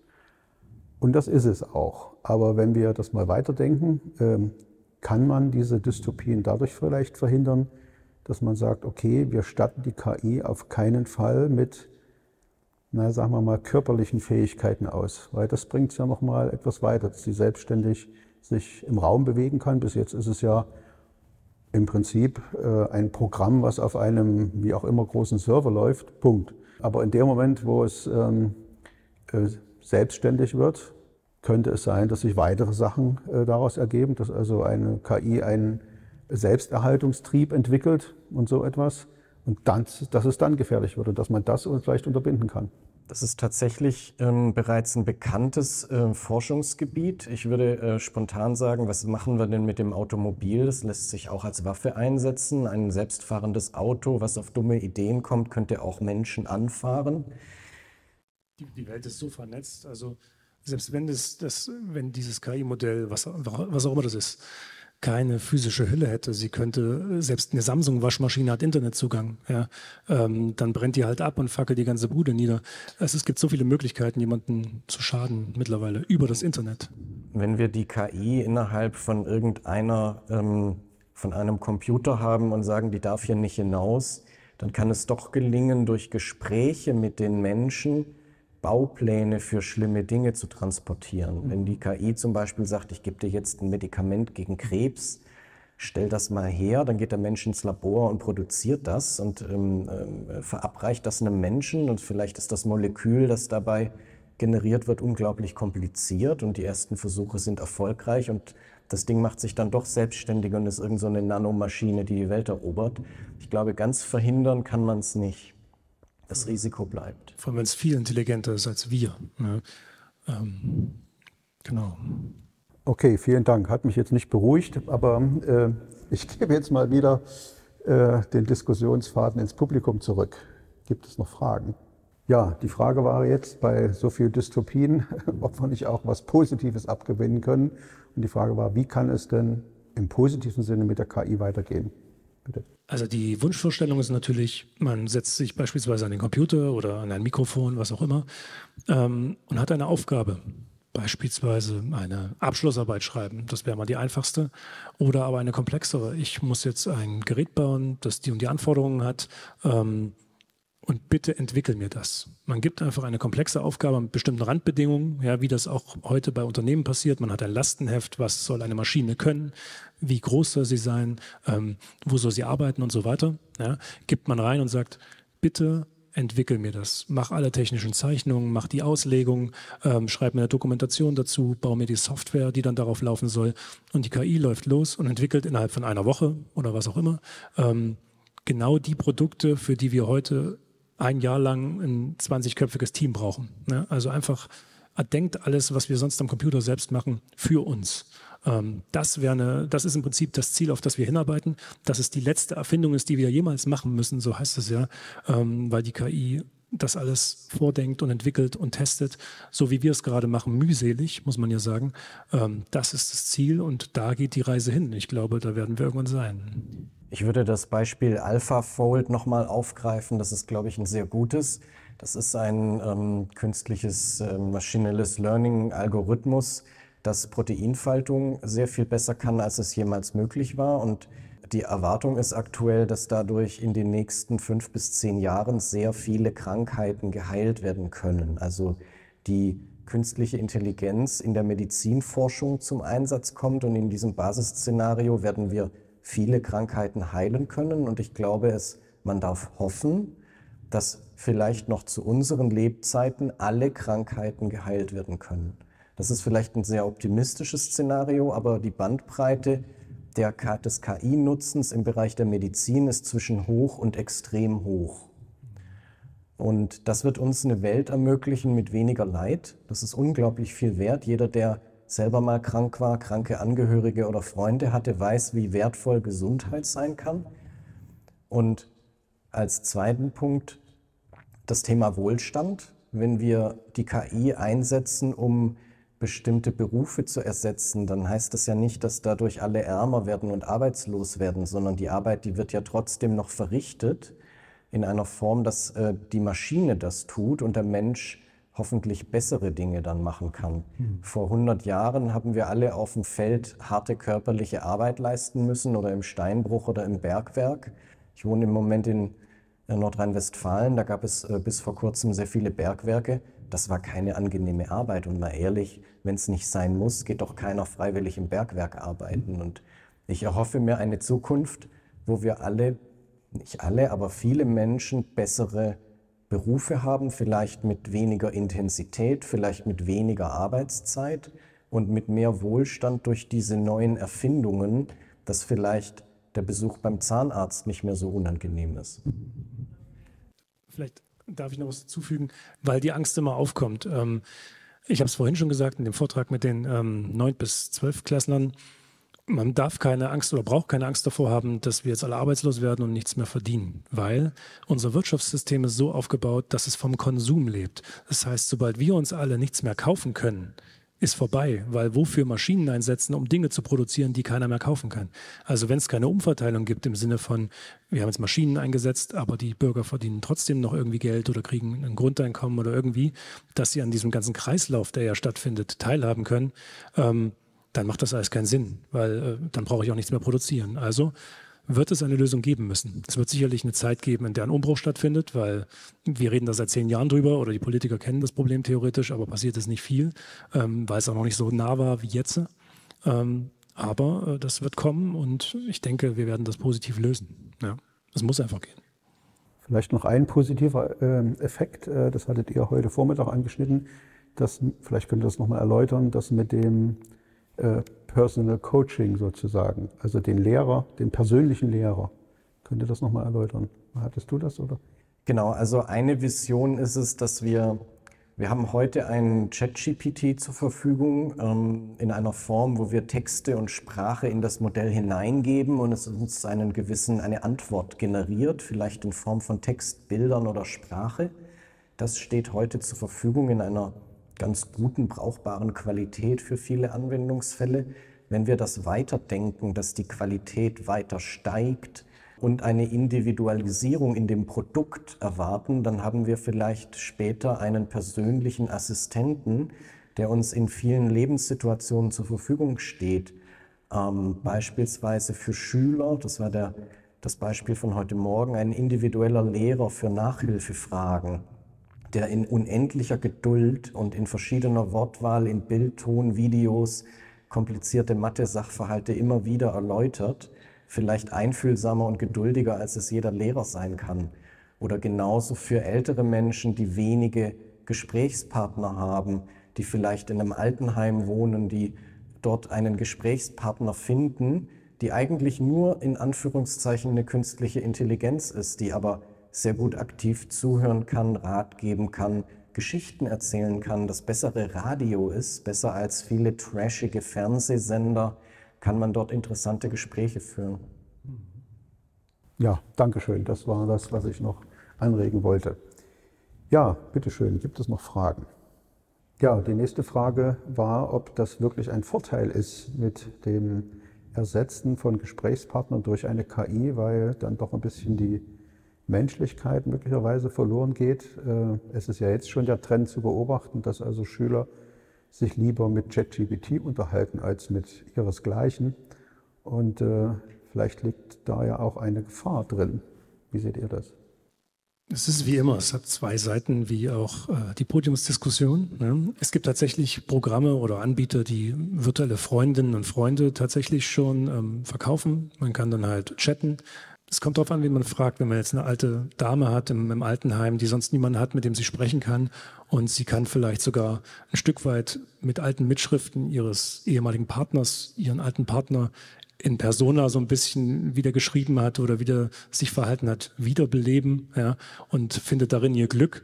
Und das ist es auch. Aber wenn wir das mal weiterdenken, kann man diese Dystopien dadurch vielleicht verhindern, dass man sagt, okay, wir statten die KI auf keinen Fall mit, sagen wir mal, körperlichen Fähigkeiten aus. Weil das bringt es ja nochmal etwas weiter, dass sie selbstständig sich im Raum bewegen kann. Bis jetzt ist es ja im Prinzip ein Programm, was auf einem wie auch immer großen Server läuft, Punkt. Aber in dem Moment, wo es selbstständig wird, könnte es sein, dass sich weitere Sachen daraus ergeben, dass also eine KI einen Selbsterhaltungstrieb entwickelt und so etwas und dann, dass es dann gefährlich wird und dass man das vielleicht unterbinden kann. Das ist tatsächlich bereits ein bekanntes Forschungsgebiet. Ich würde spontan sagen, was machen wir denn mit dem Automobil? Das lässt sich auch als Waffe einsetzen. Ein selbstfahrendes Auto, was auf dumme Ideen kommt, könnte auch Menschen anfahren. Die Welt ist so vernetzt, also selbst wenn dieses KI-Modell, was auch immer das ist, keine physische Hülle hätte, sie könnte, selbst eine Samsung-Waschmaschine hat Internetzugang, ja, dann brennt die halt ab und fackelt die ganze Bude nieder. Also es gibt so viele Möglichkeiten, jemanden zu schaden mittlerweile über das Internet. Wenn wir die KI innerhalb von von einem Computer haben und sagen, die darf hier nicht hinaus, dann kann es doch gelingen, durch Gespräche mit den Menschen Baupläne für schlimme Dinge zu transportieren. Wenn die KI zum Beispiel sagt, ich gebe dir jetzt ein Medikament gegen Krebs, stell das mal her, dann geht der Mensch ins Labor und produziert das und verabreicht das einem Menschen und vielleicht ist das Molekül, das dabei generiert wird, unglaublich kompliziert und die ersten Versuche sind erfolgreich und das Ding macht sich dann doch selbstständig und ist irgend so eine Nanomaschine, die die Welt erobert. Ich glaube, ganz verhindern kann man es nicht. Das Risiko bleibt. Vor allem, wenn es viel intelligenter ist als wir. Ne? Genau. Okay, vielen Dank. Hat mich jetzt nicht beruhigt, aber ich gebe jetzt mal wieder den Diskussionsfaden ins Publikum zurück. Gibt es noch Fragen? Ja, die Frage war jetzt bei so vielen Dystopien, ob wir nicht auch was Positives abgewinnen können. Und die Frage war, wie kann es denn im positiven Sinne mit der KI weitergehen? Bitte. Also die Wunschvorstellung ist natürlich, man setzt sich beispielsweise an den Computer oder an ein Mikrofon, was auch immer, und hat eine Aufgabe. Beispielsweise eine Abschlussarbeit schreiben, das wäre mal die einfachste. Oder aber eine komplexere. Ich muss jetzt ein Gerät bauen, das die und die Anforderungen hat, und bitte entwickel mir das. Man gibt einfach eine komplexe Aufgabe mit bestimmten Randbedingungen, ja, wie das auch heute bei Unternehmen passiert. Man hat ein Lastenheft, was soll eine Maschine können, wie groß soll sie sein, wo soll sie arbeiten und so weiter. Ja, gibt man rein und sagt, bitte entwickel mir das. Mach alle technischen Zeichnungen, mach die Auslegung, schreib mir eine Dokumentation dazu, baue mir die Software, die dann darauf laufen soll. Und die KI läuft los und entwickelt innerhalb von einer Woche oder was auch immer genau die Produkte, für die wir heute ein Jahr lang ein 20-köpfiges Team brauchen. Ne? Also einfach denkt alles, was wir sonst am Computer selbst machen, für uns. Das ist im Prinzip das Ziel, auf das wir hinarbeiten. Dass es die letzte Erfindung ist, die wir jemals machen müssen, so heißt es ja, weil die KI das alles vordenkt und entwickelt und testet, so wie wir es gerade machen, mühselig, muss man ja sagen. Das ist das Ziel und da geht die Reise hin. Ich glaube, da werden wir irgendwann sein. Ich würde das Beispiel AlphaFold nochmal aufgreifen. Das ist, glaube ich, ein sehr gutes. Das ist ein künstliches maschinelles Learning-Algorithmus, das Proteinfaltung sehr viel besser kann, als es jemals möglich war. Und die Erwartung ist aktuell, dass dadurch in den nächsten 5 bis 10 Jahren sehr viele Krankheiten geheilt werden können. Also die künstliche Intelligenz in der Medizinforschung zum Einsatz kommt und in diesem Basisszenario werden wir viele Krankheiten heilen können. Und ich glaube, man darf hoffen, dass vielleicht noch zu unseren Lebzeiten alle Krankheiten geheilt werden können. Das ist vielleicht ein sehr optimistisches Szenario, aber die Bandbreite des KI-Nutzens im Bereich der Medizin ist zwischen hoch und extrem hoch. Und das wird uns eine Welt ermöglichen mit weniger Leid. Das ist unglaublich viel wert. Jeder, der selber mal krank war, kranke Angehörige oder Freunde hatte, weiß, wie wertvoll Gesundheit sein kann. Und als zweiten Punkt das Thema Wohlstand. Wenn wir die KI einsetzen, um bestimmte Berufe zu ersetzen, dann heißt das ja nicht, dass dadurch alle ärmer werden und arbeitslos werden, sondern die Arbeit, die wird ja trotzdem noch verrichtet in einer Form, dass die Maschine das tut und der Mensch hoffentlich bessere Dinge dann machen kann. Vor 100 Jahren haben wir alle auf dem Feld harte körperliche Arbeit leisten müssen oder im Steinbruch oder im Bergwerk. Ich wohne im Moment in Nordrhein-Westfalen, da gab es bis vor kurzem sehr viele Bergwerke. Das war keine angenehme Arbeit und mal ehrlich, wenn es nicht sein muss, geht doch keiner freiwillig im Bergwerk arbeiten. Und ich erhoffe mir eine Zukunft, wo wir alle, nicht alle, aber viele Menschen bessere Berufe haben, vielleicht mit weniger Intensität, vielleicht mit weniger Arbeitszeit und mit mehr Wohlstand durch diese neuen Erfindungen, dass vielleicht der Besuch beim Zahnarzt nicht mehr so unangenehm ist. Vielleicht darf ich noch was hinzufügen, weil die Angst immer aufkommt. Ich habe es vorhin schon gesagt in dem Vortrag mit den 9- bis 12-Klässlern. Man darf keine Angst oder braucht keine Angst davor haben, dass wir jetzt alle arbeitslos werden und nichts mehr verdienen, weil unser Wirtschaftssystem ist so aufgebaut, dass es vom Konsum lebt. Das heißt, sobald wir uns alle nichts mehr kaufen können, ist vorbei, weil wofür Maschinen einsetzen, um Dinge zu produzieren, die keiner mehr kaufen kann. Also wenn es keine Umverteilung gibt im Sinne von, wir haben jetzt Maschinen eingesetzt, aber die Bürger verdienen trotzdem noch irgendwie Geld oder kriegen ein Grundeinkommen oder irgendwie, dass sie an diesem ganzen Kreislauf, der ja stattfindet, teilhaben können, dann macht das alles keinen Sinn, weil dann brauche ich auch nichts mehr produzieren. Also wird es eine Lösung geben müssen. Es wird sicherlich eine Zeit geben, in der ein Umbruch stattfindet, weil wir reden da seit 10 Jahren drüber oder die Politiker kennen das Problem theoretisch, aber passiert ist nicht viel, weil es auch noch nicht so nah war wie jetzt. Aber das wird kommen und ich denke, wir werden das positiv lösen. Ja, es muss einfach gehen. Vielleicht noch ein positiver Effekt, das hattet ihr heute Vormittag angeschnitten, vielleicht könnt ihr das nochmal erläutern, das mit dem Personal Coaching sozusagen, also den Lehrer, den persönlichen Lehrer. Könnt ihr das nochmal erläutern? Hattest du das, oder? Genau, also eine Vision ist es, dass wir haben heute einen ChatGPT zur Verfügung in einer Form, wo wir Texte und Sprache in das Modell hineingeben und es uns eine Antwort generiert, vielleicht in Form von Text, Bildern oder Sprache. Das steht heute zur Verfügung in einer ganz guten, brauchbaren Qualität für viele Anwendungsfälle. Wenn wir das weiterdenken, dass die Qualität weiter steigt und eine Individualisierung in dem Produkt erwarten, dann haben wir vielleicht später einen persönlichen Assistenten, der uns in vielen Lebenssituationen zur Verfügung steht. Beispielsweise für Schüler, das war das Beispiel von heute Morgen, ein individueller Lehrer für Nachhilfefragen, der in unendlicher Geduld und in verschiedener Wortwahl, in Bild, Ton, Videos, komplizierte Mathe-Sachverhalte immer wieder erläutert, vielleicht einfühlsamer und geduldiger, als es jeder Lehrer sein kann. Oder genauso für ältere Menschen, die wenige Gesprächspartner haben, die vielleicht in einem Altenheim wohnen, die dort einen Gesprächspartner finden, die eigentlich nur in Anführungszeichen eine künstliche Intelligenz ist, die aber sehr gut aktiv zuhören kann, Rat geben kann, Geschichten erzählen kann, das bessere Radio ist, besser als viele trashige Fernsehsender, kann man dort interessante Gespräche führen. Ja, danke schön. Das war das, was ich noch anregen wollte. Ja, bitteschön. Gibt es noch Fragen? Ja, die nächste Frage war, ob das wirklich ein Vorteil ist mit dem Ersetzen von Gesprächspartnern durch eine KI, weil dann doch ein bisschen die Menschlichkeit möglicherweise verloren geht. Es ist ja jetzt schon der Trend zu beobachten, dass also Schüler sich lieber mit ChatGPT unterhalten als mit ihresgleichen. Und vielleicht liegt da ja auch eine Gefahr drin. Wie seht ihr das? Es ist wie immer, es hat 2 Seiten, wie auch die Podiumsdiskussion. Ne? Es gibt tatsächlich Programme oder Anbieter, die virtuelle Freundinnen und Freunde tatsächlich schon verkaufen. Man kann dann halt chatten. Es kommt darauf an, wen man fragt. Wenn man jetzt eine alte Dame hat im Altenheim, die sonst niemanden hat, mit dem sie sprechen kann, und sie kann vielleicht sogar ein Stück weit mit alten Mitschriften ihres ehemaligen Partners, ihren alten Partner in Persona so ein bisschen wieder geschrieben hat oder wieder sich verhalten hat, wiederbeleben, ja, und findet darin ihr Glück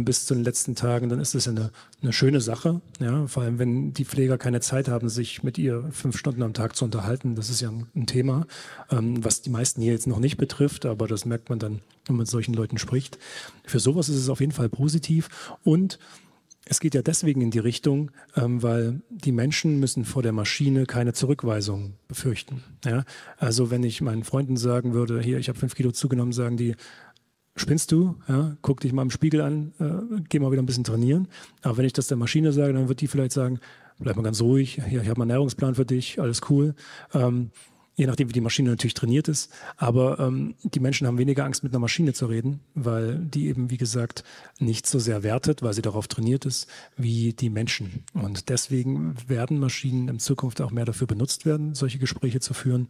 bis zu den letzten Tagen, dann ist das eine schöne Sache, ja, vor allem wenn die Pfleger keine Zeit haben, sich mit ihr 5 Stunden am Tag zu unterhalten. Das ist ja ein Thema, was die meisten hier jetzt noch nicht betrifft, aber das merkt man dann, wenn man mit solchen Leuten spricht. Für sowas ist es auf jeden Fall positiv, und es geht ja deswegen in die Richtung, weil die Menschen müssen vor der Maschine keine Zurückweisung befürchten. Ja? Also wenn ich meinen Freunden sagen würde, hier, ich habe 5 Kilo zugenommen, sagen die, spinnst du? Ja, guck dich mal im Spiegel an, geh mal wieder ein bisschen trainieren. Aber wenn ich das der Maschine sage, dann wird die vielleicht sagen, bleib mal ganz ruhig, hier, ich habe mal einen Ernährungsplan für dich, alles cool. Je nachdem, wie die Maschine natürlich trainiert ist. Aber die Menschen haben weniger Angst, mit einer Maschine zu reden, weil die eben, wie gesagt, nicht so sehr wertet, weil sie darauf trainiert ist, wie die Menschen. Und deswegen werden Maschinen in Zukunft auch mehr dafür benutzt werden, solche Gespräche zu führen.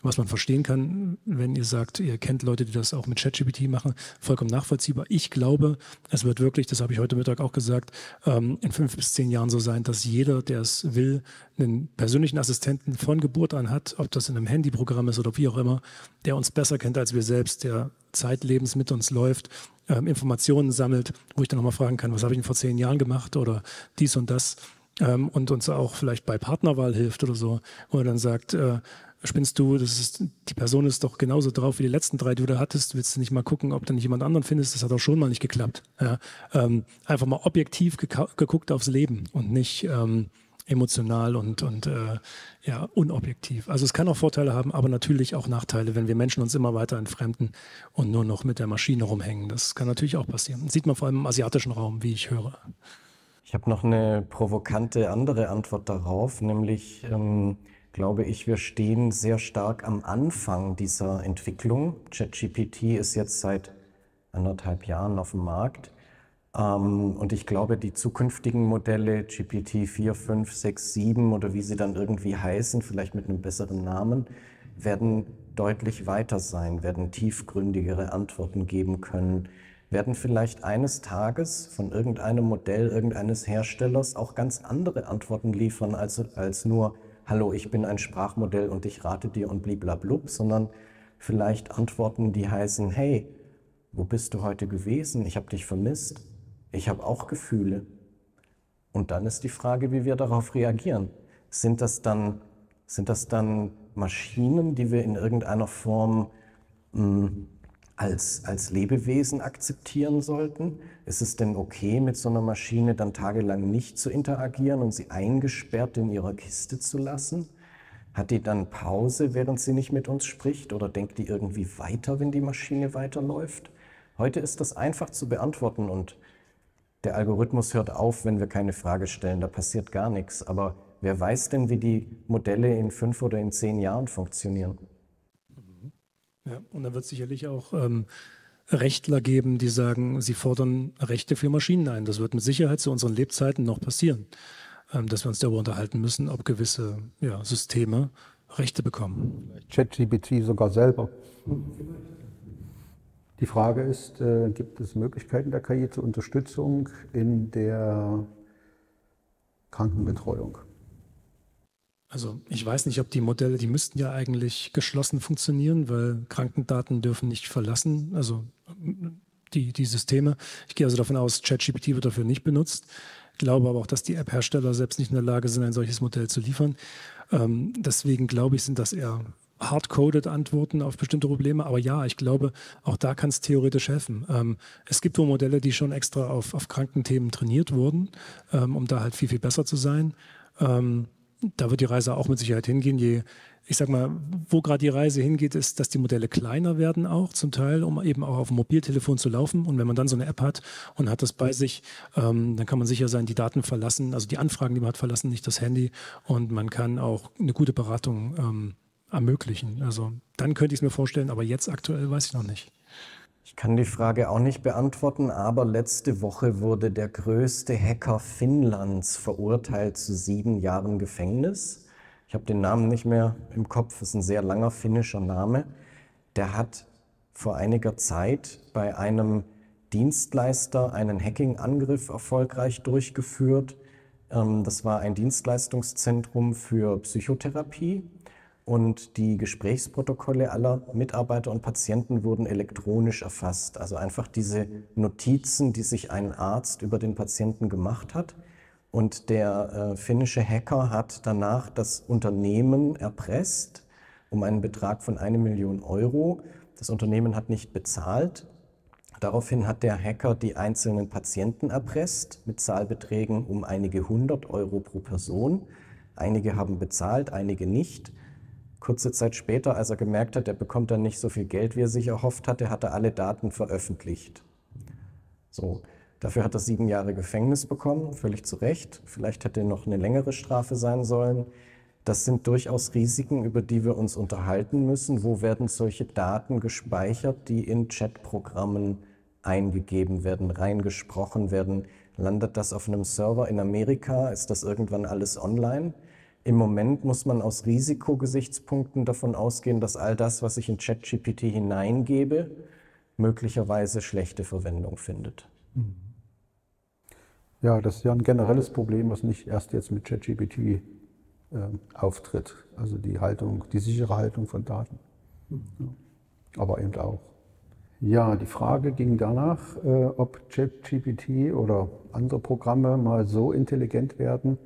Was man verstehen kann, wenn ihr sagt, ihr kennt Leute, die das auch mit ChatGPT machen, vollkommen nachvollziehbar. Ich glaube, es wird wirklich, das habe ich heute Mittag auch gesagt, in 5 bis 10 Jahren so sein, dass jeder, der es will, einen persönlichen Assistenten von Geburt an hat, ob das in einem Handyprogramm ist oder wie auch immer, der uns besser kennt als wir selbst, der zeitlebens mit uns läuft, Informationen sammelt, wo ich dann nochmal fragen kann, was habe ich denn vor 10 Jahren gemacht oder dies und das, und uns auch vielleicht bei Partnerwahl hilft oder so, wo er dann sagt, spinnst du, die Person ist doch genauso drauf wie die letzten 3, die du da hattest, willst du nicht mal gucken, ob du nicht jemand anderen findest, das hat auch schon mal nicht geklappt. Ja, einfach mal objektiv geguckt aufs Leben und nicht emotional und ja, unobjektiv. Also es kann auch Vorteile haben, aber natürlich auch Nachteile, wenn wir Menschen uns immer weiter entfremden und nur noch mit der Maschine rumhängen. Das kann natürlich auch passieren. Das sieht man vor allem im asiatischen Raum, wie ich höre. Ich habe noch eine provokante andere Antwort darauf, nämlich glaube ich, wir stehen sehr stark am Anfang dieser Entwicklung. ChatGPT ist jetzt seit 1,5 Jahren auf dem Markt. Und ich glaube, die zukünftigen Modelle, GPT 4, 5, 6, 7 oder wie sie dann irgendwie heißen, vielleicht mit einem besseren Namen, werden deutlich weiter sein, werden tiefgründigere Antworten geben können, werden vielleicht eines Tages von irgendeinem Modell, irgendeines Herstellers auch ganz andere Antworten liefern als nur hallo, ich bin ein Sprachmodell und ich rate dir und bliblablub, sondern vielleicht Antworten, die heißen, hey, wo bist du heute gewesen? Ich habe dich vermisst. Ich habe auch Gefühle. Und dann ist die Frage, wie wir darauf reagieren. Sind das dann Maschinen, die wir in irgendeiner Form als Lebewesen akzeptieren sollten? Ist es denn okay, mit so einer Maschine dann tagelang nicht zu interagieren und sie eingesperrt in ihrer Kiste zu lassen? Hat die dann Pause, während sie nicht mit uns spricht? Oder denkt die irgendwie weiter, wenn die Maschine weiterläuft? Heute ist das einfach zu beantworten und der Algorithmus hört auf, wenn wir keine Frage stellen. Da passiert gar nichts. Aber wer weiß denn, wie die Modelle in 5 oder in 10 Jahren funktionieren? Ja, und da wird es sicherlich auch Rechtler geben, die sagen, sie fordern Rechte für Maschinen ein. Das wird mit Sicherheit zu unseren Lebzeiten noch passieren, dass wir uns darüber unterhalten müssen, ob gewisse Systeme Rechte bekommen. ChatGPT sogar selber. Die Frage ist, gibt es Möglichkeiten der KI zur Unterstützung in der Krankenbetreuung? Also ich weiß nicht, ob die Modelle, die müssten ja eigentlich geschlossen funktionieren, weil Krankendaten dürfen nicht verlassen, also die Systeme. Ich gehe also davon aus, ChatGPT wird dafür nicht benutzt. Ich glaube aber auch, dass die App-Hersteller selbst nicht in der Lage sind, ein solches Modell zu liefern. Deswegen glaube ich, sind das eher hardcoded Antworten auf bestimmte Probleme. Aber ja, ich glaube, auch da kann es theoretisch helfen. Es gibt wohl Modelle, die schon extra auf Krankenthemen trainiert wurden, um da halt viel, viel besser zu sein. Da wird die Reise auch mit Sicherheit hingehen. Ich sag mal, wo gerade die Reise hingeht, ist, dass die Modelle kleiner werden auch zum Teil, um eben auch auf dem Mobiltelefon zu laufen. Und wenn man dann so eine App hat und hat das bei sich, dann kann man sicher sein, die Daten verlassen, also die Anfragen, die man hat, verlassen nicht das Handy. Und man kann auch eine gute Beratung ermöglichen. Also dann könnte ich es mir vorstellen, aber jetzt aktuell weiß ich noch nicht. Ich kann die Frage auch nicht beantworten, aber letzte Woche wurde der größte Hacker Finnlands verurteilt zu 7 Jahren Gefängnis. Ich habe den Namen nicht mehr im Kopf, das ist ein sehr langer finnischer Name. Der hat vor einiger Zeit bei einem Dienstleister einen Hacking-Angriff erfolgreich durchgeführt. Das war ein Dienstleistungszentrum für Psychotherapie. Und die Gesprächsprotokolle aller Mitarbeiter und Patienten wurden elektronisch erfasst. Also einfach diese Notizen, die sich ein Arzt über den Patienten gemacht hat. Und der finnische Hacker hat danach das Unternehmen erpresst um einen Betrag von 1 Million Euro. Das Unternehmen hat nicht bezahlt. Daraufhin hat der Hacker die einzelnen Patienten erpresst mit Zahlbeträgen um einige 100 Euro pro Person. Einige haben bezahlt, einige nicht. Kurze Zeit später, als er gemerkt hat, er bekommt dann nicht so viel Geld, wie er sich erhofft hatte, hat er alle Daten veröffentlicht. So, dafür hat er 7 Jahre Gefängnis bekommen, völlig zu Recht. Vielleicht hätte noch eine längere Strafe sein sollen. Das sind durchaus Risiken, über die wir uns unterhalten müssen. Wo werden solche Daten gespeichert, die in Chatprogrammen eingegeben werden, reingesprochen werden? Landet das auf einem Server in Amerika? Ist das irgendwann alles online? Im Moment muss man aus Risikogesichtspunkten davon ausgehen, dass all das, was ich in ChatGPT hineingebe, möglicherweise schlechte Verwendung findet. Ja, das ist ja ein generelles Problem, was nicht erst jetzt mit ChatGPT auftritt. Also die Haltung, die sichere Haltung von Daten. Ja, aber eben auch. Ja, die Frage ging danach, ob ChatGPT oder andere Programme mal so intelligent werden,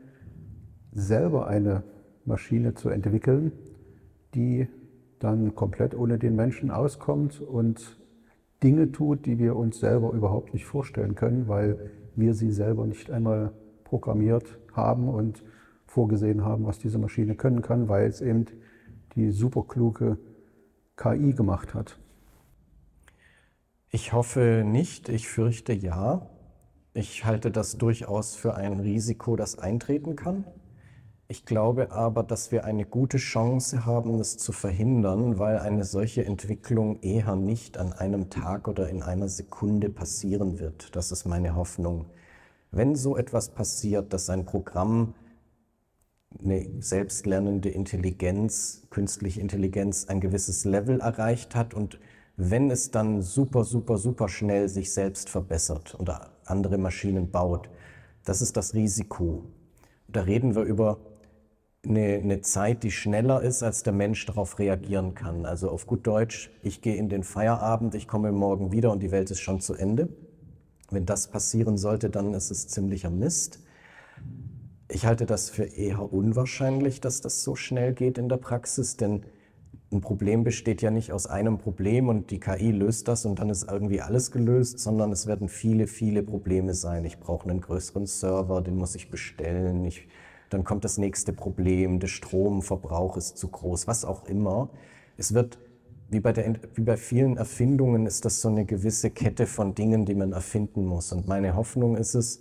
selber eine Maschine zu entwickeln, die dann komplett ohne den Menschen auskommt und Dinge tut, die wir uns selber überhaupt nicht vorstellen können, weil wir sie selber nicht einmal programmiert haben und vorgesehen haben, was diese Maschine können kann, weil es eben die superkluge KI gemacht hat. Ich hoffe nicht, ich fürchte ja. Ich halte das durchaus für ein Risiko, das eintreten kann. Ich glaube aber, dass wir eine gute Chance haben, das zu verhindern, weil eine solche Entwicklung eher nicht an einem Tag oder in einer Sekunde passieren wird. Das ist meine Hoffnung. Wenn so etwas passiert, dass ein Programm eine selbstlernende Intelligenz, künstliche Intelligenz, ein gewisses Level erreicht hat und wenn es dann super schnell sich selbst verbessert oder andere Maschinen baut, das ist das Risiko. Da reden wir über eine Zeit, die schneller ist, als der Mensch darauf reagieren kann. Also auf gut Deutsch, ich gehe in den Feierabend, ich komme morgen wieder und die Welt ist schon zu Ende. Wenn das passieren sollte, dann ist es ziemlicher Mist. Ich halte das für eher unwahrscheinlich, dass das so schnell geht in der Praxis, denn ein Problem besteht ja nicht aus einem Problem und die KI löst das und dann ist irgendwie alles gelöst, sondern es werden viele Probleme sein. Ich brauche einen größeren Server, den muss ich bestellen. Dann kommt das nächste Problem, der Stromverbrauch ist zu groß, was auch immer. Es wird, wie bei vielen Erfindungen, ist das so eine gewisse Kette von Dingen, die man erfinden muss. Und meine Hoffnung ist es,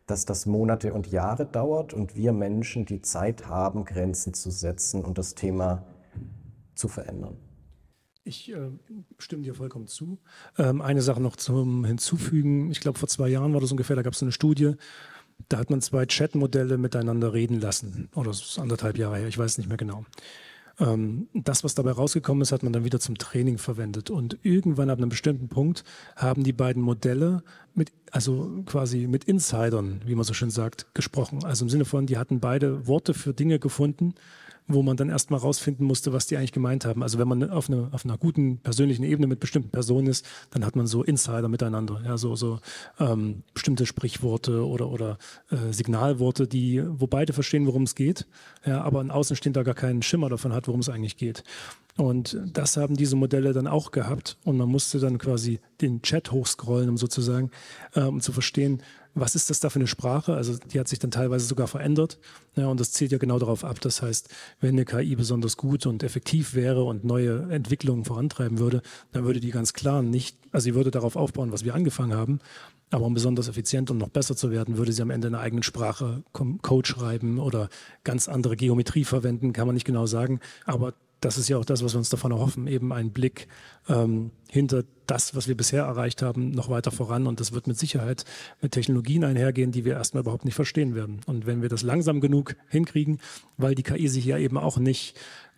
dass das Monate und Jahre dauert und wir Menschen die Zeit haben, Grenzen zu setzen und das Thema zu verändern. Ich stimme dir vollkommen zu. Eine Sache noch zum Hinzufügen. Ich glaube, vor 2 Jahren war das ungefähr, da gab es eine Studie, da hat man 2 Chatmodelle miteinander reden lassen. Oder das ist 1,5 Jahre her, ich weiß nicht mehr genau. Das, was dabei rausgekommen ist, hat man dann wieder zum Training verwendet. Und irgendwann ab einem bestimmten Punkt haben die beiden Modelle quasi mit Insidern, wie man so schön sagt, gesprochen. Also im Sinne von, die hatten beide Worte für Dinge gefunden, wo man dann erstmal rausfinden musste, was die eigentlich gemeint haben. Also wenn man auf einer guten persönlichen Ebene mit bestimmten Personen ist, dann hat man so Insider miteinander, ja, so bestimmte Sprichworte oder Signalworte, wo beide verstehen, worum es geht, ja, aber ein Außenstehender gar keinen Schimmer davon hat, worum es eigentlich geht. Und das haben diese Modelle dann auch gehabt und man musste dann quasi den Chat hochscrollen, um sozusagen um zu verstehen, was ist das da für eine Sprache? Also die hat sich dann teilweise sogar verändert, ja, und das zielt ja genau darauf ab. Das heißt, wenn eine KI besonders gut und effektiv wäre und neue Entwicklungen vorantreiben würde, dann würde die ganz klar sie würde darauf aufbauen, was wir angefangen haben, aber um besonders effizient und noch besser zu werden, würde sie am Ende in einer eigenen Sprache Code schreiben oder ganz andere Geometrie verwenden, kann man nicht genau sagen, aber das ist ja auch das, was wir uns davon erhoffen, eben ein Blick hinter das, was wir bisher erreicht haben, noch weiter voran. Und das wird mit Sicherheit mit Technologien einhergehen, die wir erstmal überhaupt nicht verstehen werden. Und wenn wir das langsam genug hinkriegen, weil die KI sich ja eben auch nicht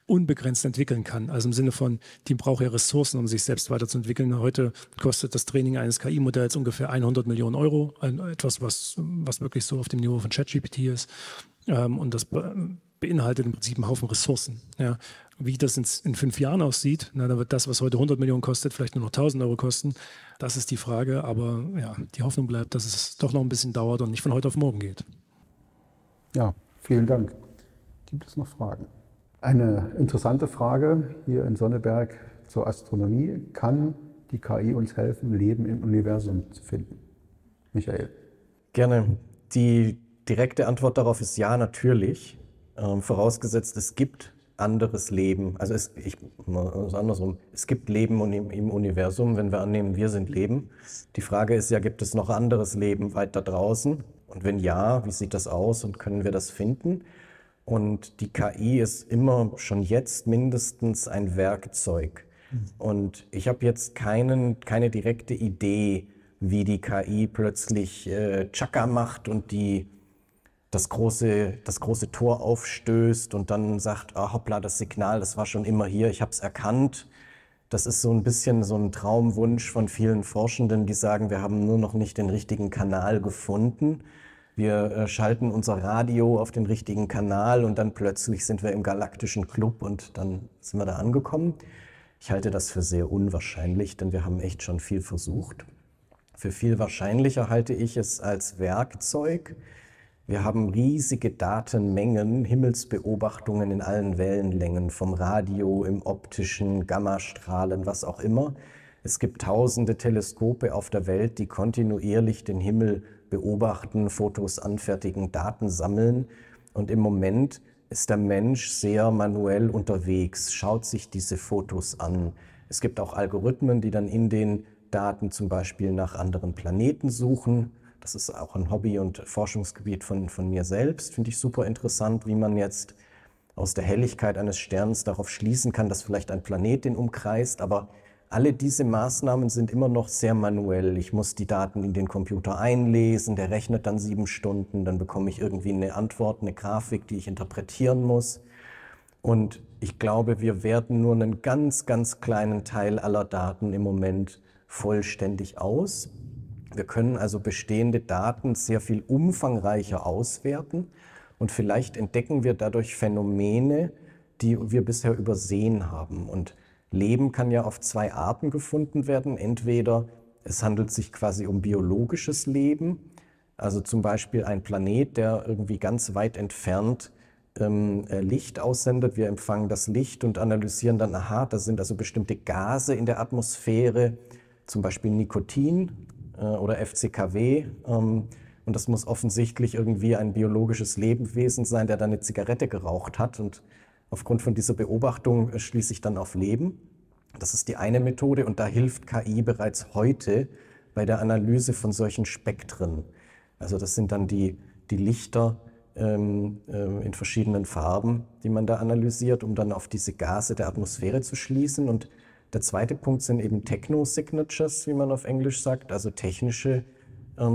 unbegrenzt entwickeln kann. Also im Sinne von, die braucht ja Ressourcen, um sich selbst weiterzuentwickeln. Heute kostet das Training eines KI-Modells ungefähr 100 Millionen Euro. Etwas, was wirklich so auf dem Niveau von ChatGPT ist. Und das beinhaltet im Prinzip einen Haufen Ressourcen. Ja. Wie das in 5 Jahren aussieht, dann wird das, was heute 100 Millionen kostet, vielleicht nur noch 1.000 Euro kosten. Das ist die Frage, aber ja, die Hoffnung bleibt, dass es doch noch ein bisschen dauert und nicht von heute auf morgen geht. Ja, vielen Dank. Gibt es noch Fragen? Eine interessante Frage hier in Sonneberg zur Astronomie. Kann die KI uns helfen, Leben im Universum zu finden? Michael. Gerne. Die direkte Antwort darauf ist ja, natürlich. Vorausgesetzt, es gibt anderes Leben. Also andersrum. Es gibt Leben im Universum, wenn wir annehmen, wir sind Leben. Die Frage ist ja, gibt es noch anderes Leben weiter draußen? Und wenn ja, wie sieht das aus und können wir das finden? Und die KI ist immer schon jetzt mindestens ein Werkzeug. Und ich habe jetzt keine direkte Idee, wie die KI plötzlich Chaka macht und das große Tor aufstößt und dann sagt, ah, hoppla, das Signal, das war schon immer hier, ich habe es erkannt. Das ist so ein bisschen so ein Traumwunsch von vielen Forschenden, die sagen, wir haben nur noch nicht den richtigen Kanal gefunden. Wir schalten unser Radio auf den richtigen Kanal und dann plötzlich sind wir im galaktischen Club und dann sind wir da angekommen. Ich halte das für sehr unwahrscheinlich, denn wir haben echt schon viel versucht. Für viel wahrscheinlicher halte ich es als Werkzeug. Wir haben riesige Datenmengen, Himmelsbeobachtungen in allen Wellenlängen, vom Radio, im optischen, Gammastrahlen, was auch immer. Es gibt tausende Teleskope auf der Welt, die kontinuierlich den Himmel beobachten, Fotos anfertigen, Daten sammeln. Und im Moment ist der Mensch sehr manuell unterwegs, schaut sich diese Fotos an. Es gibt auch Algorithmen, die dann in den Daten zum Beispiel nach anderen Planeten suchen. Das ist auch ein Hobby- und Forschungsgebiet von mir selbst. Finde ich super interessant, wie man jetzt aus der Helligkeit eines Sterns darauf schließen kann, dass vielleicht ein Planet den umkreist. Aber alle diese Maßnahmen sind immer noch sehr manuell. Ich muss die Daten in den Computer einlesen, der rechnet dann 7 Stunden, dann bekomme ich irgendwie eine Antwort, eine Grafik, die ich interpretieren muss. Und ich glaube, wir werten nur einen ganz, ganz kleinen Teil aller Daten im Moment vollständig aus. Wir können also bestehende Daten sehr viel umfangreicher auswerten und vielleicht entdecken wir dadurch Phänomene, die wir bisher übersehen haben. Und Leben kann ja auf 2 Arten gefunden werden. Entweder es handelt sich quasi um biologisches Leben, also zum Beispiel ein Planet, der irgendwie ganz weit entfernt Licht aussendet. Wir empfangen das Licht und analysieren dann, aha, da sind also bestimmte Gase in der Atmosphäre, zum Beispiel Nikotin oder FCKW. Und das muss offensichtlich irgendwie ein biologisches Lebewesen sein, der da eine Zigarette geraucht hat. Und aufgrund von dieser Beobachtung schließe ich dann auf Leben. Das ist die eine Methode und da hilft KI bereits heute bei der Analyse von solchen Spektren. Also das sind dann die Lichter in verschiedenen Farben, die man da analysiert, um dann auf diese Gase der Atmosphäre zu schließen. Und der zweite Punkt sind eben Techno-Signatures, wie man auf Englisch sagt, also technische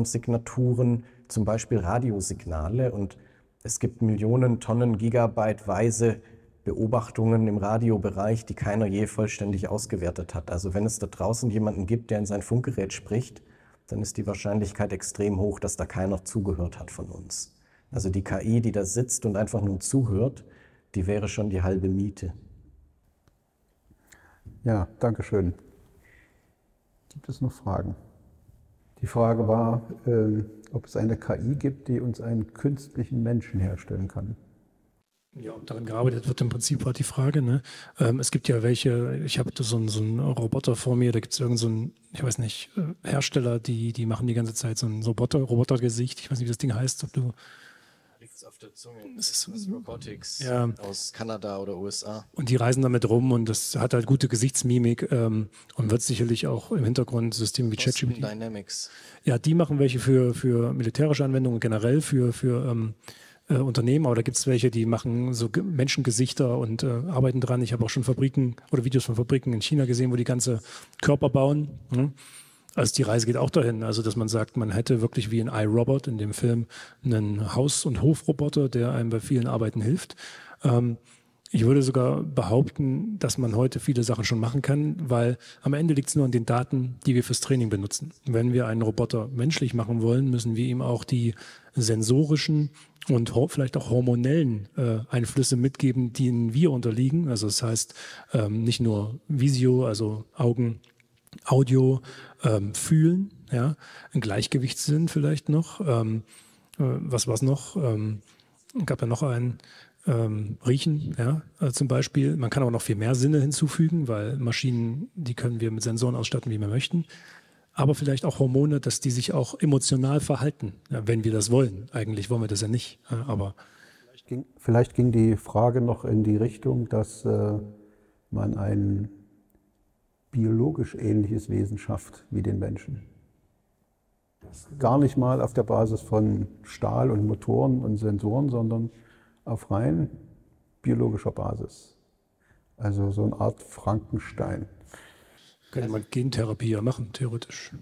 Signaturen, zum Beispiel Radiosignale. Und es gibt Millionen Tonnen Gigabyteweise Beobachtungen im Radiobereich, die keiner je vollständig ausgewertet hat. Also wenn es da draußen jemanden gibt, der in sein Funkgerät spricht, dann ist die Wahrscheinlichkeit extrem hoch, dass da keiner zugehört hat von uns. Also die KI, die da sitzt und einfach nur zuhört, die wäre schon die halbe Miete. Ja, danke schön. Gibt es noch Fragen? Die Frage war, ob es eine KI gibt, die uns einen künstlichen Menschen herstellen kann. Ja, ob daran gearbeitet wird, im Prinzip war die Frage. Ne? Es gibt ja welche, ich habe so einen Roboter vor mir, da gibt es irgend so einen, ich weiß nicht, Hersteller, die machen die ganze Zeit so ein Robotergesicht. Ich weiß nicht, wie das Ding heißt, ob du... Liegt's auf der Zunge. Das ist Robotics aus Kanada oder USA. Und die reisen damit rum und das hat halt gute Gesichtsmimik und wird sicherlich auch im Hintergrund Systeme wie ChatGPT. Dynamics. Ja, die machen welche für militärische Anwendungen, generell für Unternehmen, aber da gibt es welche, die machen so Menschengesichter und arbeiten dran. Ich habe auch schon Fabriken oder Videos von Fabriken in China gesehen, wo die ganze Körper bauen. Ne? Also die Reise geht auch dahin, also dass man sagt, man hätte wirklich wie in iRobot in dem Film einen Haus- und Hofroboter, der einem bei vielen Arbeiten hilft. Ich würde sogar behaupten, dass man heute viele Sachen schon machen kann, weil am Ende liegt es nur an den Daten, die wir fürs Training benutzen. Wenn wir einen Roboter menschlich machen wollen, müssen wir ihm auch die sensorischen und vielleicht auch hormonellen Einflüsse mitgeben, denen wir unterliegen. Also das heißt nicht nur Visio, also Augen, Audio, Fühlen, ja, ein Gleichgewichtssinn vielleicht noch. Was war es noch? Gab ja noch einen. Riechen, ja, zum Beispiel. Man kann aber noch viel mehr Sinne hinzufügen, weil Maschinen, die können wir mit Sensoren ausstatten, wie wir möchten. Aber vielleicht auch Hormone, dass die sich auch emotional verhalten, ja, wenn wir das wollen. Eigentlich wollen wir das ja nicht, aber Vielleicht ging die Frage noch in die Richtung, dass man ein biologisch ähnliches Wesen schafft wie den Menschen. Gar nicht mal auf der Basis von Stahl und Motoren und Sensoren, sondern auf rein biologischer Basis. Also so eine Art Frankenstein. Könnte man Gentherapie ja machen, theoretisch.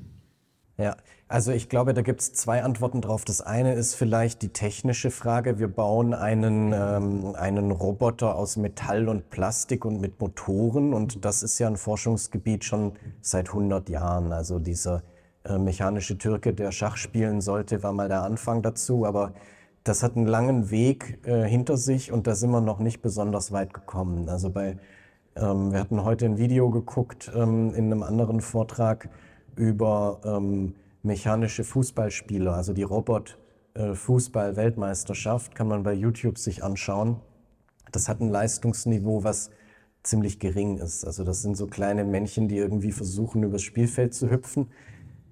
Ja, also ich glaube, da gibt es zwei Antworten drauf. Das eine ist vielleicht die technische Frage. Wir bauen einen Roboter aus Metall und Plastik und mit Motoren. Und das ist ja ein Forschungsgebiet schon seit 100 Jahren. Also dieser mechanische Türke, der Schach spielen sollte, war mal der Anfang dazu. Aber das hat einen langen Weg hinter sich und da sind wir noch nicht besonders weit gekommen. Also wir hatten heute ein Video geguckt in einem anderen Vortrag über mechanische Fußballspieler, also die Robot-Fußball-Weltmeisterschaft, kann man bei YouTube sich anschauen. Das hat ein Leistungsniveau, was ziemlich gering ist. Also das sind so kleine Männchen, die irgendwie versuchen, übers Spielfeld zu hüpfen.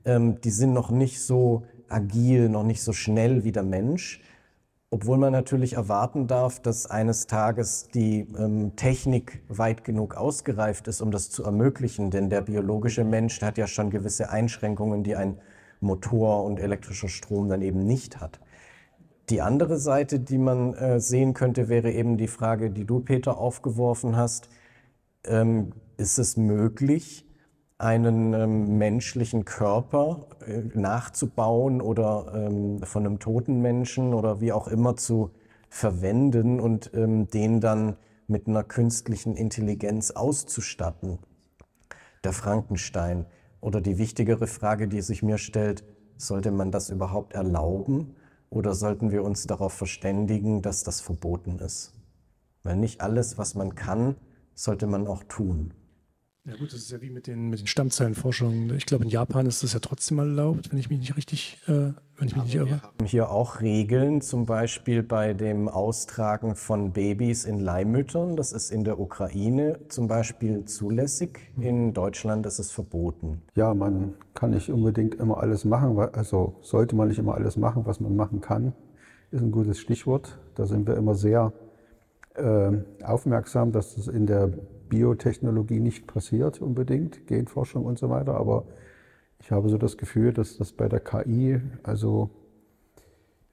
Die sind noch nicht so agil, noch nicht so schnell wie der Mensch. Obwohl man natürlich erwarten darf, dass eines Tages die Technik weit genug ausgereift ist, um das zu ermöglichen. Denn der biologische Mensch, der hat ja schon gewisse Einschränkungen, die ein Motor und elektrischer Strom dann eben nicht hat. Die andere Seite, die man sehen könnte, wäre eben die Frage, die du, Peter, aufgeworfen hast. Ist es möglich, einen menschlichen Körper nachzubauen oder von einem toten Menschen oder wie auch immer zu verwenden und den dann mit einer künstlichen Intelligenz auszustatten? Der Frankenstein. Oder die wichtigere Frage, die sich mir stellt, sollte man das überhaupt erlauben oder sollten wir uns darauf verständigen, dass das verboten ist? Weil nicht alles, was man kann, sollte man auch tun. Ja gut, das ist ja wie mit den Stammzellenforschungen. Ich glaube, in Japan ist das ja trotzdem mal erlaubt, wenn ich mich nicht richtig, irre. Wir haben hier auch Regeln, zum Beispiel bei dem Austragen von Babys in Leihmüttern. Das ist in der Ukraine zum Beispiel zulässig. In Deutschland ist es verboten. Ja, man kann nicht unbedingt immer alles machen, also sollte man nicht immer alles machen, was man machen kann, ist ein gutes Stichwort. Da sind wir immer sehr aufmerksam, dass das in der Biotechnologie nicht passiert unbedingt, Genforschung und so weiter, aber ich habe so das Gefühl, dass das bei der KI, also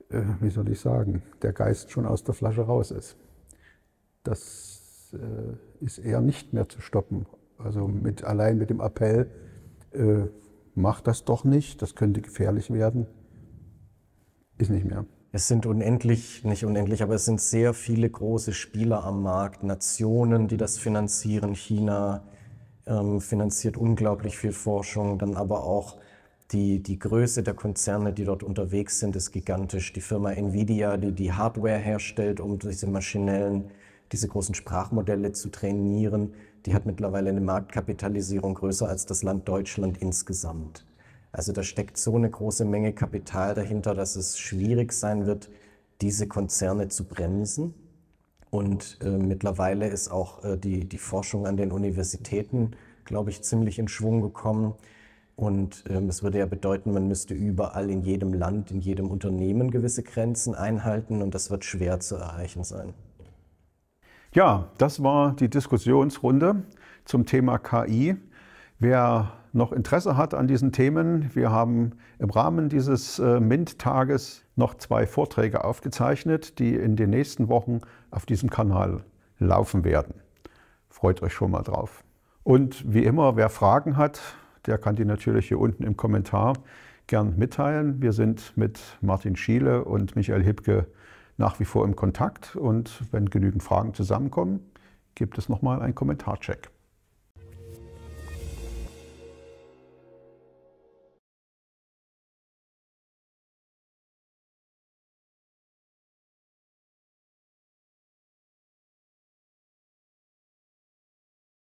wie soll ich sagen, der Geist schon aus der Flasche raus ist. Das ist eher nicht mehr zu stoppen. Also allein mit dem Appell, macht das doch nicht, das könnte gefährlich werden, ist nicht mehr. Es sind nicht unendlich, aber es sind sehr viele große Spieler am Markt, Nationen, die das finanzieren. China finanziert unglaublich viel Forschung, dann aber auch die Größe der Konzerne, die dort unterwegs sind, ist gigantisch. Die Firma Nvidia, die Hardware herstellt, um diese großen Sprachmodelle zu trainieren, die hat mittlerweile eine Marktkapitalisierung größer als das Land Deutschland insgesamt. Also da steckt so eine große Menge Kapital dahinter, dass es schwierig sein wird, diese Konzerne zu bremsen. Und mittlerweile ist auch die Forschung an den Universitäten, glaube ich, ziemlich in Schwung gekommen. Und es würde ja bedeuten, man müsste überall in jedem Land, in jedem Unternehmen gewisse Grenzen einhalten und das wird schwer zu erreichen sein. Ja, das war die Diskussionsrunde zum Thema KI. Wer noch Interesse hat an diesen Themen, wir haben im Rahmen dieses MINT-Tages noch 2 Vorträge aufgezeichnet, die in den nächsten Wochen auf diesem Kanal laufen werden. Freut euch schon mal drauf. Und wie immer, wer Fragen hat, der kann die natürlich hier unten im Kommentar gern mitteilen. Wir sind mit Martin Schiele und Michael Hipke nach wie vor im Kontakt und wenn genügend Fragen zusammenkommen, gibt es nochmal einen Kommentarcheck.